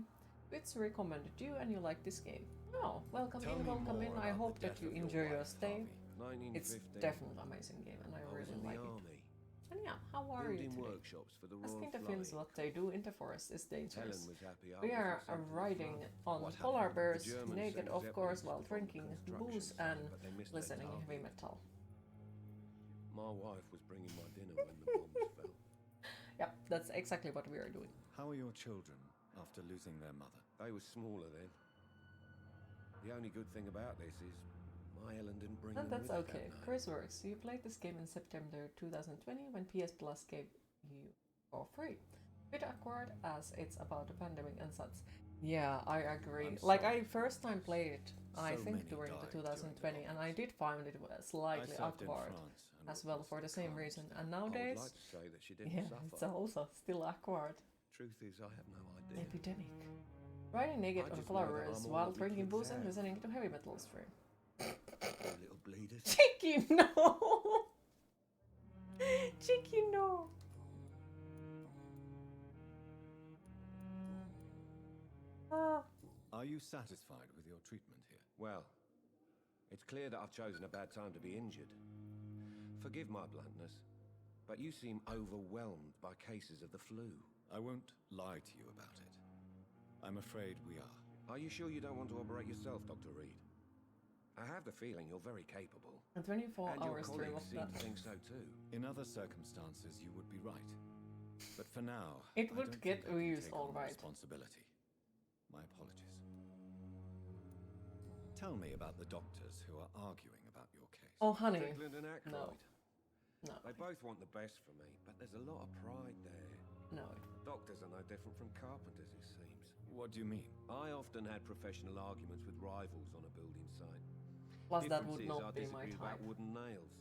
Speaker 1: It's recommended you and you like this game. Oh, welcome
Speaker 4: Tell
Speaker 1: in,
Speaker 4: me
Speaker 1: welcome in.
Speaker 4: more
Speaker 1: I
Speaker 4: about
Speaker 1: hope
Speaker 4: the
Speaker 1: that
Speaker 4: death
Speaker 1: you
Speaker 4: of your
Speaker 1: enjoy your
Speaker 4: wife,
Speaker 1: stay.
Speaker 4: Harvey.
Speaker 1: It's
Speaker 10: 1915.
Speaker 1: definitely an amazing game and I
Speaker 10: I was
Speaker 1: really
Speaker 10: in the
Speaker 1: like it.
Speaker 10: army,
Speaker 1: And yeah, how are you
Speaker 10: building
Speaker 1: today?
Speaker 10: workshops for the Royal
Speaker 1: Asking the
Speaker 10: Flying.
Speaker 1: Finns what they do in the forest is
Speaker 10: Helen
Speaker 1: dangerous.
Speaker 10: was happy I
Speaker 1: We
Speaker 10: wasn't
Speaker 1: are
Speaker 10: sent to the
Speaker 1: riding
Speaker 10: front.
Speaker 1: on
Speaker 4: What
Speaker 1: polar
Speaker 4: happened?
Speaker 1: bears,
Speaker 10: The Germans
Speaker 1: naked
Speaker 10: sent
Speaker 1: of course,
Speaker 10: Zeppelins
Speaker 1: while
Speaker 10: to bomb
Speaker 1: drinking
Speaker 10: construction
Speaker 1: booze
Speaker 10: sites,
Speaker 1: and
Speaker 10: but they missed their
Speaker 1: listening heavy
Speaker 10: target.
Speaker 1: metal.
Speaker 10: My wife was bringing my dinner when the bombs fell.
Speaker 1: Yep, that's exactly what we are doing.
Speaker 4: How are your children after losing their mother?
Speaker 10: They were smaller then. The only good thing about this is my Helen didn't bring
Speaker 1: And
Speaker 10: them
Speaker 1: that's
Speaker 10: with her
Speaker 1: okay.
Speaker 10: that night.
Speaker 1: Chris works. You played this game in September 2020 when PS Plus gave you for free. Bit awkward as it's about the pandemic and such. Yeah, I agree.
Speaker 4: I'm
Speaker 1: Like
Speaker 4: sorry
Speaker 1: I first time played it, I
Speaker 4: So
Speaker 1: think
Speaker 4: many
Speaker 1: during the
Speaker 4: died during the
Speaker 1: 2020, and I did find it
Speaker 4: I
Speaker 1: slightly
Speaker 4: served in
Speaker 1: awkward
Speaker 4: France and
Speaker 1: as well
Speaker 4: witnessed
Speaker 1: for the
Speaker 4: the
Speaker 1: same
Speaker 4: crimes
Speaker 1: reason.
Speaker 4: there.
Speaker 1: And
Speaker 10: I would
Speaker 1: nowadays,
Speaker 10: like to say that she didn't
Speaker 1: yeah,
Speaker 10: suffer.
Speaker 1: it's also still awkward.
Speaker 10: Truth is, I have no idea.
Speaker 1: Epidemic. Riding naked
Speaker 10: I
Speaker 1: on
Speaker 10: just know that
Speaker 1: flowers
Speaker 10: I'm all
Speaker 1: while
Speaker 10: that we
Speaker 1: drinking
Speaker 10: kids
Speaker 1: booze and
Speaker 10: have.
Speaker 1: listening to heavy metal stream.
Speaker 10: Poor little bleeders.
Speaker 1: Chicky, no! Chicky, no! Ah.
Speaker 4: Are you satisfied with your treatment here?
Speaker 10: Well, it's clear that I've chosen a bad time to be injured. Forgive my bluntness, but you seem overwhelmed by cases of the flu.
Speaker 4: I won't lie to you about it. I'm afraid we are.
Speaker 10: Are you sure you don't want to operate yourself, Dr. Reed? I have the feeling you're very capable.
Speaker 1: A 24
Speaker 10: And your
Speaker 1: hour stream
Speaker 10: colleagues
Speaker 1: of
Speaker 10: seem
Speaker 1: that.
Speaker 10: to think so too.
Speaker 4: In other circumstances, you would be right. But for now,
Speaker 1: It
Speaker 4: I
Speaker 1: would
Speaker 4: don't
Speaker 1: get
Speaker 4: think I can
Speaker 1: used
Speaker 4: take
Speaker 1: all
Speaker 4: on the
Speaker 1: right.
Speaker 4: responsibility. My apologies. Tell me about the doctors who are arguing about your case.
Speaker 1: Oh, honey.
Speaker 10: Strickland and Aykroyd.
Speaker 1: No.
Speaker 10: They both want the best for me, but there's a lot of pride there.
Speaker 1: No.
Speaker 10: Doctors are no different from carpenters, it seems.
Speaker 4: What do you mean?
Speaker 10: I often had professional arguments with rivals on a building site.
Speaker 1: Plus, that
Speaker 10: Difference
Speaker 1: would
Speaker 10: is
Speaker 1: not
Speaker 10: I
Speaker 1: be my
Speaker 10: disagree about
Speaker 1: type.
Speaker 10: wooden nails,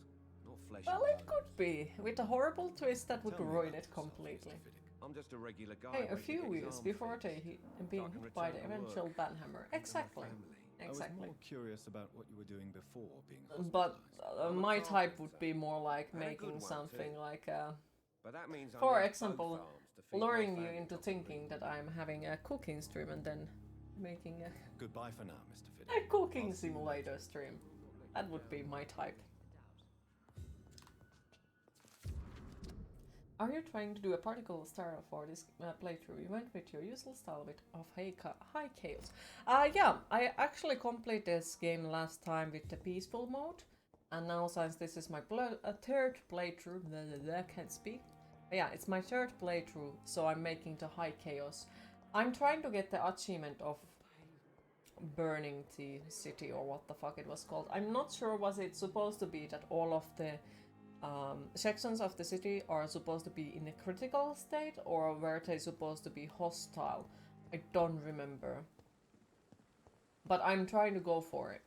Speaker 10: not flesh.
Speaker 1: Well,
Speaker 10: and
Speaker 1: it
Speaker 10: bone.
Speaker 1: could be. With a horrible twist that would
Speaker 4: Tell me
Speaker 1: ruin
Speaker 4: about
Speaker 1: it
Speaker 4: yourself,
Speaker 1: completely.
Speaker 4: Mr. Fiddick.
Speaker 10: I'm just a regular guy.
Speaker 1: Hey, a
Speaker 10: waiting to
Speaker 1: few
Speaker 10: get his
Speaker 1: years
Speaker 10: arm
Speaker 1: before
Speaker 10: fixed.
Speaker 1: being
Speaker 10: I can
Speaker 1: hit by the
Speaker 10: return to
Speaker 1: eventual
Speaker 10: work.
Speaker 1: banhammer.
Speaker 10: My
Speaker 1: Exactly.
Speaker 10: family.
Speaker 4: I was
Speaker 1: Exactly.
Speaker 4: more curious about what you were doing before being
Speaker 1: But
Speaker 4: hospitalized.
Speaker 10: I'm a
Speaker 1: my type would
Speaker 10: carpenter.
Speaker 1: be more like
Speaker 10: And a good
Speaker 1: making
Speaker 10: one,
Speaker 1: something
Speaker 10: too.
Speaker 1: like,
Speaker 10: But that means I
Speaker 1: for
Speaker 10: need
Speaker 1: example,
Speaker 10: both arms to feed my
Speaker 1: luring you
Speaker 10: family,
Speaker 1: into
Speaker 10: Dr.
Speaker 1: thinking
Speaker 10: Reed.
Speaker 1: that I'm having a cooking stream and then making
Speaker 4: Goodbye for now, Mr.
Speaker 1: a
Speaker 4: Fiddick.
Speaker 1: cooking
Speaker 4: I'll see you later.
Speaker 1: simulator stream. That would be my type. Are you trying to do a particular style for this playthrough? You went with your usual style of high chaos. Yeah, I actually completed this game last time with the peaceful mode. And now since this is my third playthrough, I can't speak. Yeah, it's my third playthrough, so I'm making the high chaos. I'm trying to get the achievement of burning the city or what the fuck it was called. I'm not sure, was it supposed to be that all of the sections of the city are supposed to be in a critical state, or were they supposed to be hostile? I don't remember. But I'm trying to go for it.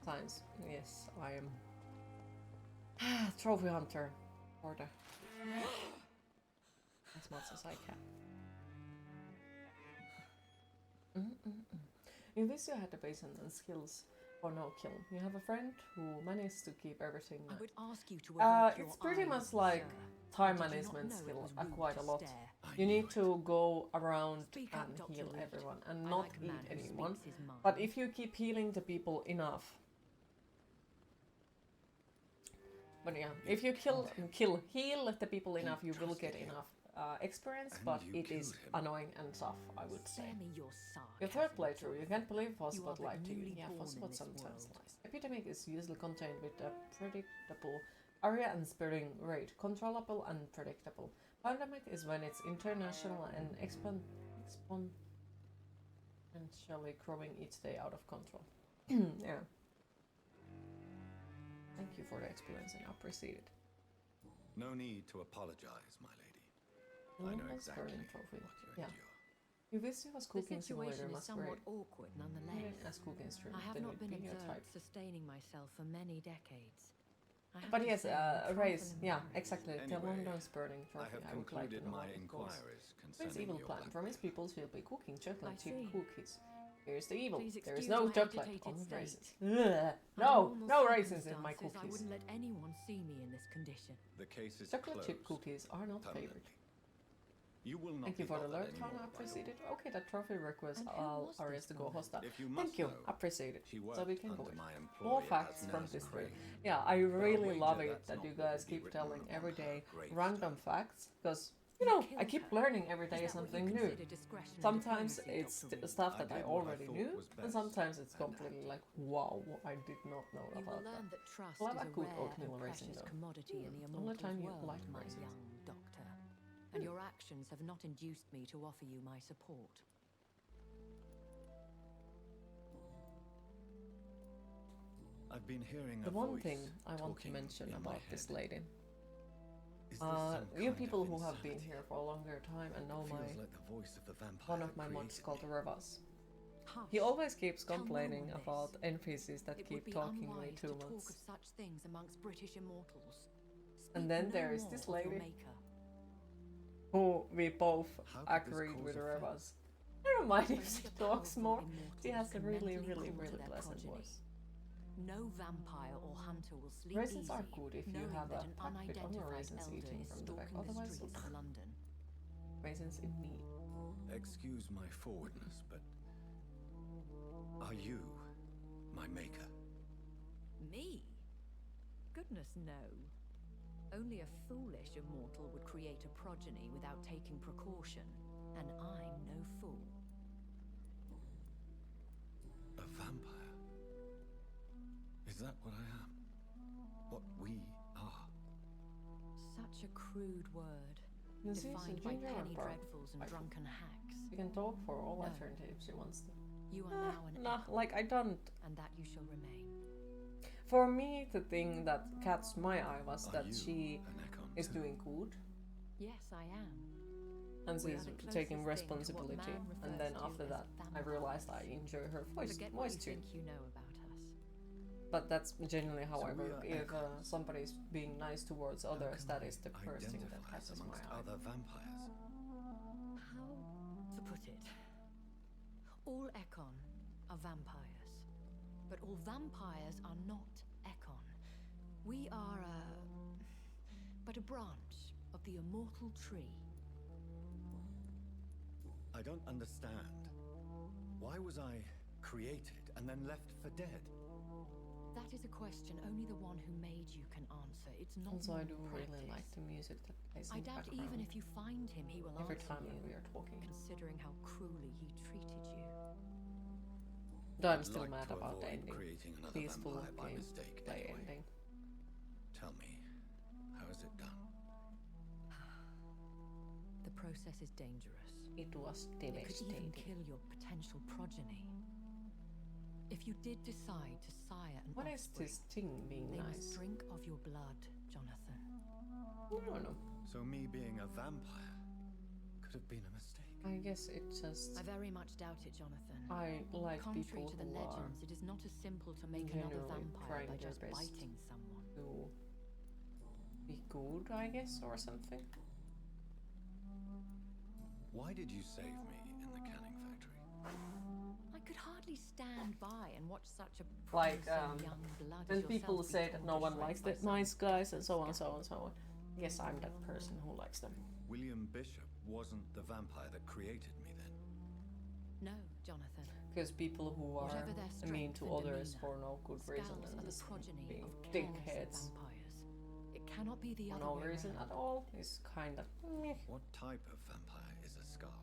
Speaker 1: Times. Yes, I am. Trophy hunter. For the as much as I can. You wish you had the patience and skills for no kill. You have a friend who managed to keep everything.
Speaker 11: I would ask you to avert your
Speaker 1: It's pretty
Speaker 11: eyes,
Speaker 1: much like
Speaker 11: sir.
Speaker 1: time
Speaker 11: Did you not
Speaker 1: management
Speaker 11: know it
Speaker 1: skill
Speaker 11: was rude
Speaker 1: quite a
Speaker 11: to
Speaker 1: lot.
Speaker 11: stare?
Speaker 1: You need to go around
Speaker 11: Speak up,
Speaker 1: and
Speaker 11: Dr.
Speaker 1: heal
Speaker 11: Reed.
Speaker 1: everyone and
Speaker 11: I
Speaker 1: not
Speaker 11: like a man
Speaker 1: eat
Speaker 11: who
Speaker 1: anyone.
Speaker 11: speaks his mind.
Speaker 1: But if you keep healing the people enough. But yeah, if you heal the people enough, you will get enough experience, but it is annoying and tough, I would say.
Speaker 11: Spare me your
Speaker 1: Your third playthrough, you can't believe Fossbot
Speaker 11: the
Speaker 1: lied to you.
Speaker 11: newly
Speaker 1: Yeah,
Speaker 11: born in
Speaker 1: Fossbot
Speaker 11: this
Speaker 1: sometimes
Speaker 11: world.
Speaker 1: lies. Epidemic is usually contained with a predictable area and spreading rate. Controllable and predictable. Pandemic is when it's international and exponentially growing each day out of control. Yeah. Thank you for the explanation, I appreciate it.
Speaker 4: No need to apologize, my lady. I know
Speaker 1: Longest
Speaker 4: exactly
Speaker 1: burning trophy.
Speaker 4: what you
Speaker 1: Yeah.
Speaker 4: endure.
Speaker 1: You wish you was
Speaker 11: The
Speaker 1: cooking simulator
Speaker 11: situation is
Speaker 1: must
Speaker 11: somewhat
Speaker 1: great.
Speaker 11: awkward nonetheless.
Speaker 1: As cooking stream,
Speaker 11: I have
Speaker 1: then
Speaker 11: not
Speaker 1: it'd
Speaker 11: been
Speaker 1: be your type.
Speaker 11: observed sustaining myself for many decades. I have
Speaker 1: But
Speaker 11: to
Speaker 1: yes,
Speaker 11: say, I'm
Speaker 1: a race.
Speaker 11: trifling
Speaker 1: Yeah,
Speaker 11: embarrassed.
Speaker 1: exactly. The
Speaker 4: Anyway,
Speaker 1: London's burning
Speaker 4: I
Speaker 1: trophy.
Speaker 4: have
Speaker 1: I would like to
Speaker 4: concluded
Speaker 1: know,
Speaker 4: my
Speaker 1: of course.
Speaker 4: inquiries
Speaker 1: Prince
Speaker 4: concerning
Speaker 1: Evil
Speaker 4: your
Speaker 1: plan.
Speaker 4: black
Speaker 1: From his peoples, we'll be cooking chocolate
Speaker 11: I
Speaker 1: chip
Speaker 11: see.
Speaker 1: cookies. Here's the evil.
Speaker 11: Please
Speaker 1: There is
Speaker 11: excuse
Speaker 1: no
Speaker 11: my
Speaker 1: chocolate
Speaker 11: agitated
Speaker 1: on
Speaker 11: state.
Speaker 1: raisins. Ugh.
Speaker 11: Under
Speaker 1: No,
Speaker 11: normal
Speaker 1: no raisins in my
Speaker 11: circumstances, I
Speaker 1: cookies.
Speaker 11: wouldn't let anyone see me in this condition.
Speaker 4: The case is
Speaker 1: Chocolate
Speaker 4: closed
Speaker 1: chip cookies are not favored.
Speaker 4: permanently. You will not
Speaker 1: Thank you
Speaker 4: be
Speaker 1: for the
Speaker 4: bothered
Speaker 1: alert, Hannah. I
Speaker 4: anymore by
Speaker 1: appreciate it.
Speaker 4: Laura.
Speaker 1: Okay, that trophy request
Speaker 11: And who
Speaker 1: all
Speaker 11: was
Speaker 1: areas
Speaker 11: this
Speaker 1: to go
Speaker 11: woman?
Speaker 1: hostile.
Speaker 4: If you
Speaker 1: Thank
Speaker 4: must
Speaker 1: you,
Speaker 4: know,
Speaker 1: appreciate it.
Speaker 4: She
Speaker 1: So
Speaker 4: worked
Speaker 1: we can go
Speaker 4: under
Speaker 1: in.
Speaker 4: my
Speaker 1: More
Speaker 4: employ
Speaker 1: facts
Speaker 4: as
Speaker 1: from
Speaker 4: Nurse
Speaker 1: this
Speaker 4: Crane.
Speaker 1: stream. Yeah, I really
Speaker 4: wager
Speaker 1: love it
Speaker 4: that's
Speaker 1: that
Speaker 4: not
Speaker 1: you
Speaker 4: what will
Speaker 1: guys
Speaker 4: be
Speaker 1: keep
Speaker 4: written
Speaker 1: telling
Speaker 4: upon
Speaker 1: every
Speaker 4: her
Speaker 1: day
Speaker 4: gravestone.
Speaker 1: random facts, because you
Speaker 11: You
Speaker 1: know I
Speaker 11: killed
Speaker 1: keep
Speaker 11: her.
Speaker 1: learning every day
Speaker 11: Is that what you
Speaker 1: something new.
Speaker 11: consider discretion and
Speaker 1: Sometimes
Speaker 11: diplomacy,
Speaker 1: it's
Speaker 11: Dr. Reed?
Speaker 1: stuff
Speaker 4: I
Speaker 1: that I
Speaker 4: did what I
Speaker 1: already
Speaker 4: thought
Speaker 1: knew,
Speaker 4: was
Speaker 1: and
Speaker 4: best
Speaker 1: sometimes it's
Speaker 4: and
Speaker 1: completely
Speaker 4: acted.
Speaker 1: like, wow, I did not know
Speaker 11: You will
Speaker 1: about
Speaker 11: learn
Speaker 1: that.
Speaker 11: that trust
Speaker 1: Well,
Speaker 11: is
Speaker 1: I
Speaker 11: a
Speaker 1: could
Speaker 11: rare
Speaker 1: oatmeal
Speaker 11: and
Speaker 1: raisin,
Speaker 11: precious
Speaker 1: though.
Speaker 11: commodity in the
Speaker 1: Only
Speaker 11: immortals
Speaker 1: time you
Speaker 11: world,
Speaker 1: liked
Speaker 11: my
Speaker 1: raisins.
Speaker 11: young doctor. And your actions have not induced me to offer you my support.
Speaker 4: I've been hearing
Speaker 1: The
Speaker 4: a
Speaker 1: one
Speaker 4: voice
Speaker 1: thing I want to
Speaker 4: talking
Speaker 1: mention
Speaker 4: in my
Speaker 1: about this
Speaker 4: head.
Speaker 1: lady.
Speaker 4: Is this some
Speaker 1: You
Speaker 4: kind
Speaker 1: people
Speaker 4: of
Speaker 1: who have been
Speaker 4: insanity?
Speaker 1: here for a longer time and know
Speaker 4: Feels
Speaker 1: my
Speaker 4: like the voice of the vampire
Speaker 1: one of
Speaker 4: that
Speaker 1: my mods
Speaker 4: created
Speaker 1: called
Speaker 4: me.
Speaker 1: Revas.
Speaker 11: Hush.
Speaker 1: He always keeps
Speaker 11: Tell no
Speaker 1: complaining
Speaker 11: one this.
Speaker 1: about NPCs that
Speaker 11: It
Speaker 1: keep
Speaker 11: would be
Speaker 1: talking way
Speaker 11: unwise
Speaker 1: too
Speaker 11: to talk
Speaker 1: much.
Speaker 11: of such things amongst British immortals.
Speaker 1: And
Speaker 11: Speak
Speaker 1: then
Speaker 11: no
Speaker 1: there is
Speaker 11: more
Speaker 1: this
Speaker 11: of your
Speaker 1: lady
Speaker 11: maker.
Speaker 1: who we both
Speaker 4: How could this
Speaker 1: agreed
Speaker 4: cause
Speaker 1: with
Speaker 4: offense?
Speaker 1: Revas. I don't mind if
Speaker 11: Only
Speaker 1: she
Speaker 11: the
Speaker 1: talks
Speaker 11: powerful
Speaker 1: more.
Speaker 11: immortals
Speaker 1: She has a
Speaker 11: can
Speaker 1: really,
Speaker 11: mentally
Speaker 1: really,
Speaker 11: call to
Speaker 1: really
Speaker 11: their
Speaker 1: pleasant
Speaker 11: progeny.
Speaker 1: voice.
Speaker 11: No vampire or hunter will sleep
Speaker 1: Raisins are
Speaker 11: easy,
Speaker 1: good if you
Speaker 11: knowing
Speaker 1: have
Speaker 11: that
Speaker 1: a
Speaker 11: an
Speaker 1: pack with only
Speaker 11: unidentified
Speaker 1: raisins
Speaker 11: elder
Speaker 1: eating
Speaker 11: is
Speaker 1: from the back.
Speaker 11: stalking the
Speaker 1: Otherwise,
Speaker 11: streets of London.
Speaker 1: raisins in me.
Speaker 4: Excuse my forwardness, but are you my maker?
Speaker 11: Me? Goodness, no. Only a foolish immortal would create a progeny without taking precaution, and I'm no fool.
Speaker 4: A vampire? Is that what I am? What we are?
Speaker 11: Such a crude word,
Speaker 1: This is a
Speaker 11: defined by
Speaker 1: ginger
Speaker 11: penny
Speaker 1: bar.
Speaker 11: dreadfuls and drunken hacks.
Speaker 1: You can talk for all
Speaker 11: No.
Speaker 1: alternatives she wants to.
Speaker 11: You are now an
Speaker 1: Nah,
Speaker 11: echo,
Speaker 1: like I don't.
Speaker 11: and that you shall remain.
Speaker 1: For me, the thing that catch my eye was
Speaker 4: Are
Speaker 1: that
Speaker 4: you
Speaker 1: she
Speaker 4: an Econ
Speaker 1: is
Speaker 4: too?
Speaker 1: doing good
Speaker 11: Yes, I am.
Speaker 1: and
Speaker 11: We
Speaker 1: she's
Speaker 11: are the closest
Speaker 1: taking
Speaker 11: thing to what
Speaker 1: responsibility.
Speaker 11: man
Speaker 1: And
Speaker 11: refers
Speaker 1: then
Speaker 11: to
Speaker 1: after
Speaker 11: as
Speaker 1: that, I realized I enjoy her voice
Speaker 11: Forget what you
Speaker 1: too.
Speaker 11: think you know about us.
Speaker 1: But that's generally how
Speaker 4: So
Speaker 1: I
Speaker 4: we
Speaker 1: work.
Speaker 4: are
Speaker 1: If
Speaker 4: echoes.
Speaker 1: somebody's being nice towards
Speaker 4: How
Speaker 1: others,
Speaker 4: can
Speaker 1: that
Speaker 4: I
Speaker 1: is the first thing that
Speaker 4: identify us
Speaker 1: catches my
Speaker 4: amongst
Speaker 1: eye.
Speaker 4: other vampires?
Speaker 11: How to put it? All Econ are vampires, but all vampires are not Econ. We are but a branch of the immortal tree.
Speaker 4: I don't understand. Why was I created and then left for dead?
Speaker 11: That is a question only the one who made you can answer. It's not
Speaker 1: Also, I
Speaker 11: normal
Speaker 1: do really
Speaker 11: practice.
Speaker 1: like the music that plays
Speaker 11: I
Speaker 1: in the
Speaker 11: doubt
Speaker 1: background.
Speaker 11: even if you find him, he will
Speaker 1: Every
Speaker 11: answer
Speaker 1: time
Speaker 11: you,
Speaker 1: we are talking.
Speaker 11: considering how cruelly he treated you.
Speaker 1: Though I'm
Speaker 4: I'd
Speaker 1: still
Speaker 4: like
Speaker 1: mad
Speaker 4: to
Speaker 1: about the
Speaker 4: avoid
Speaker 1: ending.
Speaker 4: creating another
Speaker 1: Peaceful
Speaker 4: vampire by
Speaker 1: game
Speaker 4: mistake
Speaker 1: play
Speaker 4: anyway.
Speaker 1: ending.
Speaker 4: Tell me, how is it done?
Speaker 11: The process is dangerous.
Speaker 1: It was
Speaker 11: It could even
Speaker 1: devastating.
Speaker 11: kill your potential progeny. If you did decide to sire an
Speaker 1: What is
Speaker 11: offspring,
Speaker 1: this thing being
Speaker 11: they
Speaker 1: nice?
Speaker 11: must drink of your blood, Jonathan.
Speaker 1: No, no.
Speaker 4: So me being a vampire could have been a mistake.
Speaker 1: I guess it just...
Speaker 11: I very much doubt it, Jonathan.
Speaker 1: I like
Speaker 11: Contrary
Speaker 1: people
Speaker 11: to the
Speaker 1: who
Speaker 11: legends, it is not as simple to make another
Speaker 1: generally
Speaker 11: vampire
Speaker 1: trying
Speaker 11: by
Speaker 1: their
Speaker 11: just
Speaker 1: best
Speaker 11: biting someone.
Speaker 1: to be good, I guess, or something.
Speaker 4: Why did you save me in the canning factory?
Speaker 11: I could hardly stand by and watch such a
Speaker 1: Like,
Speaker 11: promising young blood
Speaker 1: when
Speaker 11: as
Speaker 1: people
Speaker 11: yourself be
Speaker 1: say that
Speaker 11: torn
Speaker 1: no
Speaker 11: to
Speaker 1: one
Speaker 11: shreds
Speaker 1: likes
Speaker 11: by
Speaker 1: the
Speaker 11: some
Speaker 1: nice guys and so on and so
Speaker 11: scab.
Speaker 1: on and so on. Yes, I'm that person who likes them.
Speaker 4: William Bishop wasn't the vampire that created me then.
Speaker 11: No, Jonathan.
Speaker 1: Because people who are
Speaker 11: Whatever their
Speaker 1: mean
Speaker 11: strength
Speaker 1: to
Speaker 11: and
Speaker 1: others
Speaker 11: demeanor,
Speaker 1: for no good reason
Speaker 11: scabs
Speaker 1: and
Speaker 11: are the
Speaker 1: just
Speaker 11: progeny
Speaker 1: being
Speaker 11: of careless
Speaker 1: dickheads
Speaker 11: vampires. It cannot be the
Speaker 1: for
Speaker 11: other
Speaker 1: no
Speaker 11: way
Speaker 1: reason
Speaker 11: around.
Speaker 1: at all is kind of meh.
Speaker 4: What type of vampire is a scar?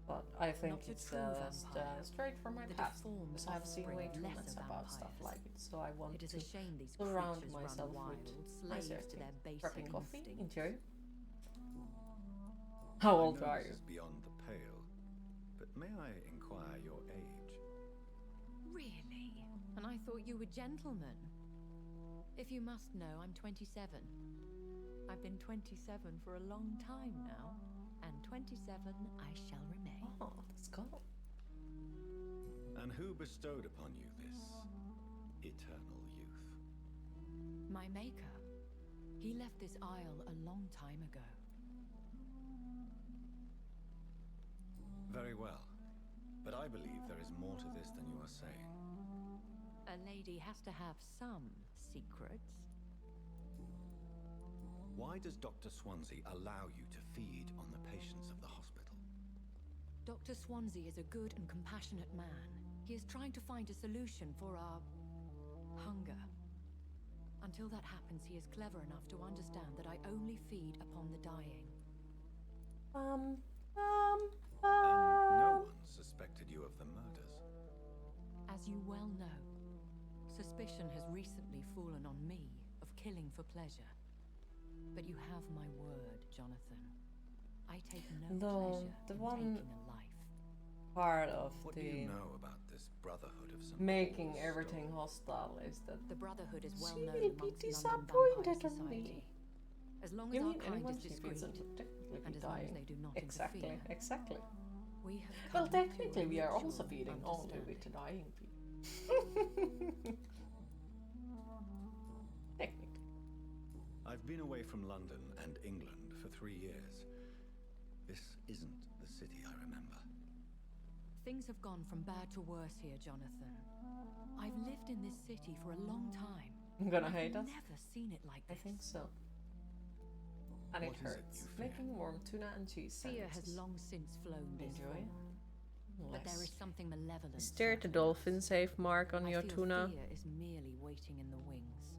Speaker 1: But I think
Speaker 11: Not a
Speaker 1: it's
Speaker 11: true vampire.
Speaker 1: straight from my
Speaker 11: The
Speaker 1: past.
Speaker 11: deformed
Speaker 1: Because I've seen way
Speaker 11: offspring
Speaker 1: too
Speaker 11: of
Speaker 1: much
Speaker 11: lesser
Speaker 1: about stuff
Speaker 11: vampires.
Speaker 1: like it, so I want
Speaker 11: It is
Speaker 1: to
Speaker 11: a shame these
Speaker 1: surround
Speaker 11: creatures
Speaker 1: myself
Speaker 11: run wild,
Speaker 1: with
Speaker 11: slaves
Speaker 1: nicer
Speaker 11: to their
Speaker 1: things.
Speaker 11: basic
Speaker 1: Prepping coffee,
Speaker 11: instincts.
Speaker 1: enjoy. How
Speaker 4: I
Speaker 1: old
Speaker 4: know
Speaker 1: are
Speaker 4: this
Speaker 1: you?
Speaker 4: is beyond the pale, but may I inquire your age?
Speaker 11: Really? And I thought you were gentlemen. If you must know, I'm 27. I've been 27 for a long time now, and 27 I shall remain.
Speaker 1: Oh, let's go.
Speaker 4: And who bestowed upon you this eternal youth?
Speaker 11: My maker. He left this isle a long time ago.
Speaker 4: Very well. But I believe there is more to this than you are saying.
Speaker 11: A lady has to have some secrets.
Speaker 4: Why does Dr. Swansea allow you to feed on the patients of the hospital?
Speaker 11: Dr. Swansea is a good and compassionate man. He is trying to find a solution for our hunger. Until that happens, he is clever enough to understand that I only feed upon the dying.
Speaker 4: And no one suspected you of the murders.
Speaker 11: As you well know, suspicion has recently fallen on me of killing for pleasure. But you have my word, Jonathan. I take no
Speaker 1: Though
Speaker 11: pleasure
Speaker 1: the
Speaker 11: in
Speaker 1: one
Speaker 11: taking a life.
Speaker 1: part of
Speaker 4: What do
Speaker 1: the
Speaker 4: you know about this Brotherhood of St.
Speaker 1: making
Speaker 4: Paul's
Speaker 1: everything
Speaker 4: story?
Speaker 1: hostile is that
Speaker 11: The Brotherhood is well
Speaker 1: she
Speaker 11: known
Speaker 1: will be
Speaker 11: amongst London
Speaker 1: disappointed
Speaker 11: vampire
Speaker 1: on me.
Speaker 11: society. As long as
Speaker 1: You
Speaker 11: our
Speaker 1: mean
Speaker 11: kind
Speaker 1: anyone
Speaker 11: is
Speaker 1: she feeds
Speaker 11: discreet,
Speaker 1: them would technically
Speaker 11: and
Speaker 1: be
Speaker 11: as long as
Speaker 1: dying.
Speaker 11: they do not
Speaker 1: Exactly,
Speaker 11: interfere,
Speaker 1: exactly.
Speaker 11: we have
Speaker 1: Well,
Speaker 11: come to a
Speaker 1: technically we are also
Speaker 11: mutual
Speaker 1: feeding only with the
Speaker 11: understanding.
Speaker 1: dying people. Technically.
Speaker 4: I've been away from London and England for 3 years. This isn't the city I remember.
Speaker 11: Things have gone from bad to worse here, Jonathan. I've lived in this city for a long time.
Speaker 1: I'm gonna
Speaker 11: I've
Speaker 1: hate us.
Speaker 11: never seen it like
Speaker 1: I
Speaker 11: this.
Speaker 1: think so. And
Speaker 4: What
Speaker 1: it
Speaker 4: is it
Speaker 1: hurts.
Speaker 4: you fear?
Speaker 1: Making warm tuna and cheese
Speaker 11: Fear has
Speaker 1: sandwiches.
Speaker 11: long since flown this
Speaker 1: Enjoy.
Speaker 11: fall. But there is something malevolent.
Speaker 1: Is there the
Speaker 11: circling
Speaker 1: dolphin
Speaker 11: us.
Speaker 1: safe mark on
Speaker 11: I
Speaker 1: your
Speaker 11: feel
Speaker 1: tuna?
Speaker 11: fear is merely waiting in the wings.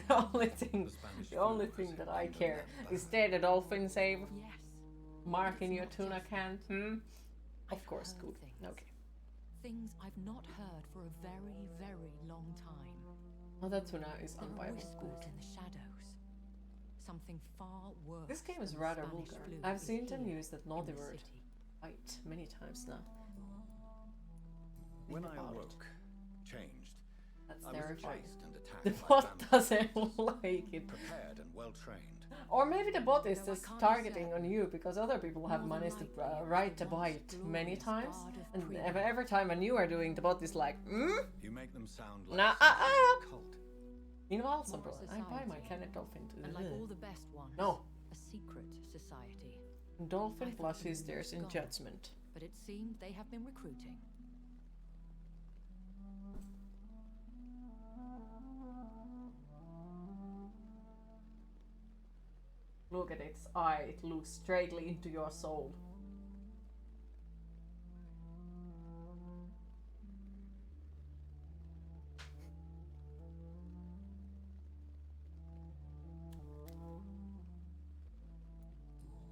Speaker 1: The only thing,
Speaker 4: The Spanish
Speaker 1: the only
Speaker 4: flu,
Speaker 1: thing
Speaker 4: is
Speaker 1: that
Speaker 4: it?
Speaker 1: I
Speaker 4: And the
Speaker 1: care
Speaker 4: vampire.
Speaker 1: is there the dolphin safe
Speaker 11: Yes.
Speaker 1: mark
Speaker 11: It's
Speaker 1: in your
Speaker 11: not
Speaker 1: tuna
Speaker 11: just
Speaker 1: can?
Speaker 11: that.
Speaker 1: Hmm? Of
Speaker 11: I've
Speaker 1: course,
Speaker 11: heard
Speaker 1: good.
Speaker 11: things.
Speaker 1: Okay.
Speaker 11: Things I've not heard for a very, very long time.
Speaker 1: Oh, that tuna is
Speaker 11: There are
Speaker 1: unbelievable
Speaker 11: whispers
Speaker 1: good.
Speaker 11: in the shadows. Something far worse.
Speaker 1: This game is
Speaker 11: than the
Speaker 1: rather
Speaker 11: Spanish
Speaker 1: vulgar.
Speaker 11: flu
Speaker 1: I've
Speaker 11: is
Speaker 1: seen them
Speaker 11: here
Speaker 1: use that
Speaker 11: in
Speaker 1: naughty
Speaker 11: the
Speaker 1: word
Speaker 11: city.
Speaker 1: fight many times now.
Speaker 4: When
Speaker 1: Think
Speaker 4: I
Speaker 1: about it.
Speaker 4: awoke, changed,
Speaker 1: That's
Speaker 4: I was
Speaker 1: terrifying.
Speaker 4: chased and attacked
Speaker 1: The
Speaker 4: by
Speaker 1: bot
Speaker 4: vampires.
Speaker 1: doesn't like it.
Speaker 4: Prepared and well trained.
Speaker 1: Or maybe the bot is
Speaker 11: Though I
Speaker 1: just
Speaker 11: can't be
Speaker 1: targeting on
Speaker 11: certain.
Speaker 1: you because other people have
Speaker 11: More than
Speaker 1: managed to
Speaker 11: likely, it was
Speaker 1: right
Speaker 11: the
Speaker 1: to
Speaker 11: once
Speaker 1: bite many
Speaker 11: glorious
Speaker 1: times,
Speaker 11: god of
Speaker 1: and
Speaker 11: Priam.
Speaker 1: every time when you are doing, the bot is like,
Speaker 4: You make them sound like
Speaker 1: Nah,
Speaker 4: something in a cult.
Speaker 1: You know also,
Speaker 11: More
Speaker 1: bro, I buy my
Speaker 11: society.
Speaker 1: Canet Dolphin too.
Speaker 11: And like all the best ones,
Speaker 1: No.
Speaker 11: a secret society.
Speaker 1: Dolphin
Speaker 11: I thought
Speaker 1: blushes
Speaker 11: the
Speaker 1: theirs
Speaker 11: news
Speaker 1: in
Speaker 11: was gone.
Speaker 1: judgment.
Speaker 11: But it seemed they have been recruiting.
Speaker 1: Look at its eye, it looks straightly into your soul.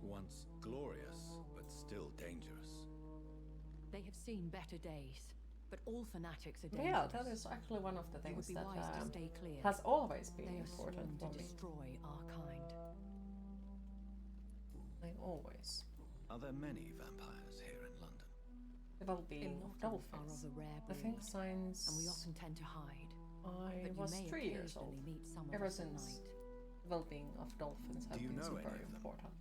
Speaker 4: Once glorious, but still dangerous.
Speaker 11: They have seen better days, but all fanatics are dangerous.
Speaker 1: Yeah, that is actually one of the
Speaker 11: It would
Speaker 1: things
Speaker 11: be
Speaker 1: that
Speaker 11: wise to stay clear.
Speaker 1: has always been
Speaker 11: They are
Speaker 1: important
Speaker 11: sworn
Speaker 1: for
Speaker 11: to
Speaker 1: me.
Speaker 11: destroy our kind.
Speaker 1: Like always.
Speaker 4: Are there many vampires here in London?
Speaker 1: The well-being of
Speaker 11: Immortals are
Speaker 1: dolphins.
Speaker 11: of a rare
Speaker 1: I
Speaker 11: breed,
Speaker 1: think since
Speaker 11: and we often tend to hide.
Speaker 1: I
Speaker 11: But
Speaker 1: was
Speaker 11: you may
Speaker 1: 3 years old.
Speaker 11: occasionally meet some of
Speaker 1: Ever
Speaker 11: us at
Speaker 1: since
Speaker 11: night.
Speaker 1: well-being of dolphins have
Speaker 4: Do you
Speaker 1: been
Speaker 4: know
Speaker 1: super
Speaker 4: any of them?
Speaker 1: important.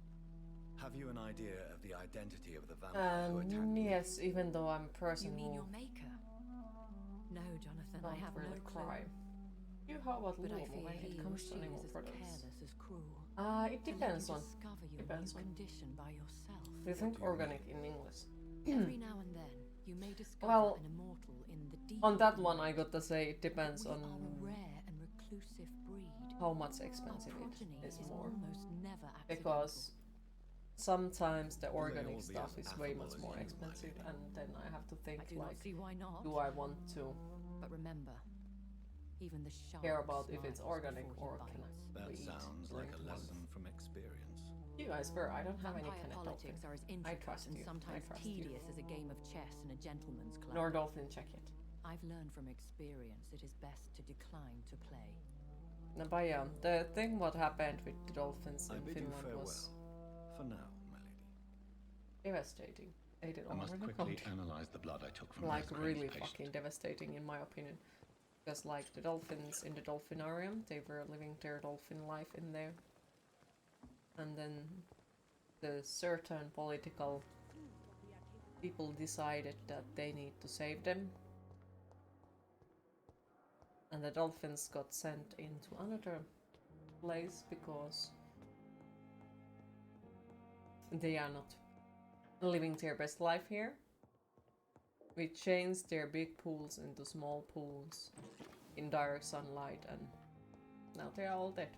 Speaker 4: Have you an idea of the identity of the vampire who attacked me?
Speaker 1: Yes, even though I'm a person
Speaker 11: You mean
Speaker 1: who
Speaker 11: your maker? No, Jonathan, I
Speaker 1: don't
Speaker 11: have
Speaker 1: really
Speaker 11: no clue.
Speaker 1: cry. You, how about
Speaker 11: But I
Speaker 1: Lumo
Speaker 11: fear
Speaker 1: when
Speaker 11: he
Speaker 1: it
Speaker 11: or
Speaker 1: comes
Speaker 11: she
Speaker 1: to animal
Speaker 11: is as
Speaker 1: products?
Speaker 11: careless as cruel.
Speaker 1: It
Speaker 11: To let
Speaker 1: depends
Speaker 11: you
Speaker 1: on.
Speaker 11: discover your
Speaker 1: Depends
Speaker 11: new
Speaker 1: on.
Speaker 11: condition by yourself.
Speaker 1: Do you think
Speaker 4: do you
Speaker 1: organic in English?
Speaker 11: Every now and then, you may discover
Speaker 1: Well,
Speaker 11: an immortal in the deep.
Speaker 1: On that one, I got to say it depends
Speaker 11: We
Speaker 1: on
Speaker 11: are a rare and reclusive breed.
Speaker 1: how much expensive
Speaker 11: Our
Speaker 1: it
Speaker 11: progeny
Speaker 1: is
Speaker 11: is
Speaker 1: more.
Speaker 11: almost never accidental.
Speaker 1: Because sometimes the
Speaker 4: Will they all
Speaker 1: organic
Speaker 4: be
Speaker 1: stuff
Speaker 4: as
Speaker 1: is way
Speaker 4: affable
Speaker 1: much
Speaker 4: as
Speaker 1: more
Speaker 4: you, my
Speaker 1: expensive,
Speaker 4: lady?
Speaker 1: and then I have to think
Speaker 11: I do
Speaker 1: like,
Speaker 11: not see why not.
Speaker 1: do I want to
Speaker 11: But remember, even the shark
Speaker 1: care about if it's
Speaker 11: smiles
Speaker 1: organic
Speaker 11: before
Speaker 1: or
Speaker 11: he
Speaker 1: can
Speaker 11: bites.
Speaker 4: That
Speaker 1: we eat
Speaker 4: sounds like a
Speaker 1: linked ones?
Speaker 4: lesson from experience.
Speaker 1: You guys were. I don't have any
Speaker 11: Vampire
Speaker 1: kind of dolphin.
Speaker 11: politics are as
Speaker 1: I
Speaker 11: intricate
Speaker 1: trust
Speaker 11: and
Speaker 1: you. I
Speaker 11: sometimes
Speaker 1: trust you.
Speaker 11: tedious as a game of chess in a gentleman's club.
Speaker 1: Nor dolphin check it.
Speaker 11: I've learned from experience it is best to decline to play.
Speaker 1: No, but yeah, the thing what happened with the dolphins
Speaker 4: I
Speaker 1: in
Speaker 4: bid you
Speaker 1: Finland
Speaker 4: farewell.
Speaker 1: was
Speaker 4: For now, my lady.
Speaker 1: devastating. They did
Speaker 12: I must
Speaker 1: already
Speaker 12: quickly
Speaker 1: count.
Speaker 12: analyze the blood I took from
Speaker 1: Like
Speaker 12: Nurse
Speaker 1: really
Speaker 12: Crane's patient.
Speaker 1: fucking devastating in my opinion. Because like the dolphins in the dolphinarium, they were living their dolphin life in there. And then the certain political people decided that they need to save them. And the dolphins got sent into another place because they are not living their best life here. We changed their big pools into small pools in direct sunlight, and now they are all dead.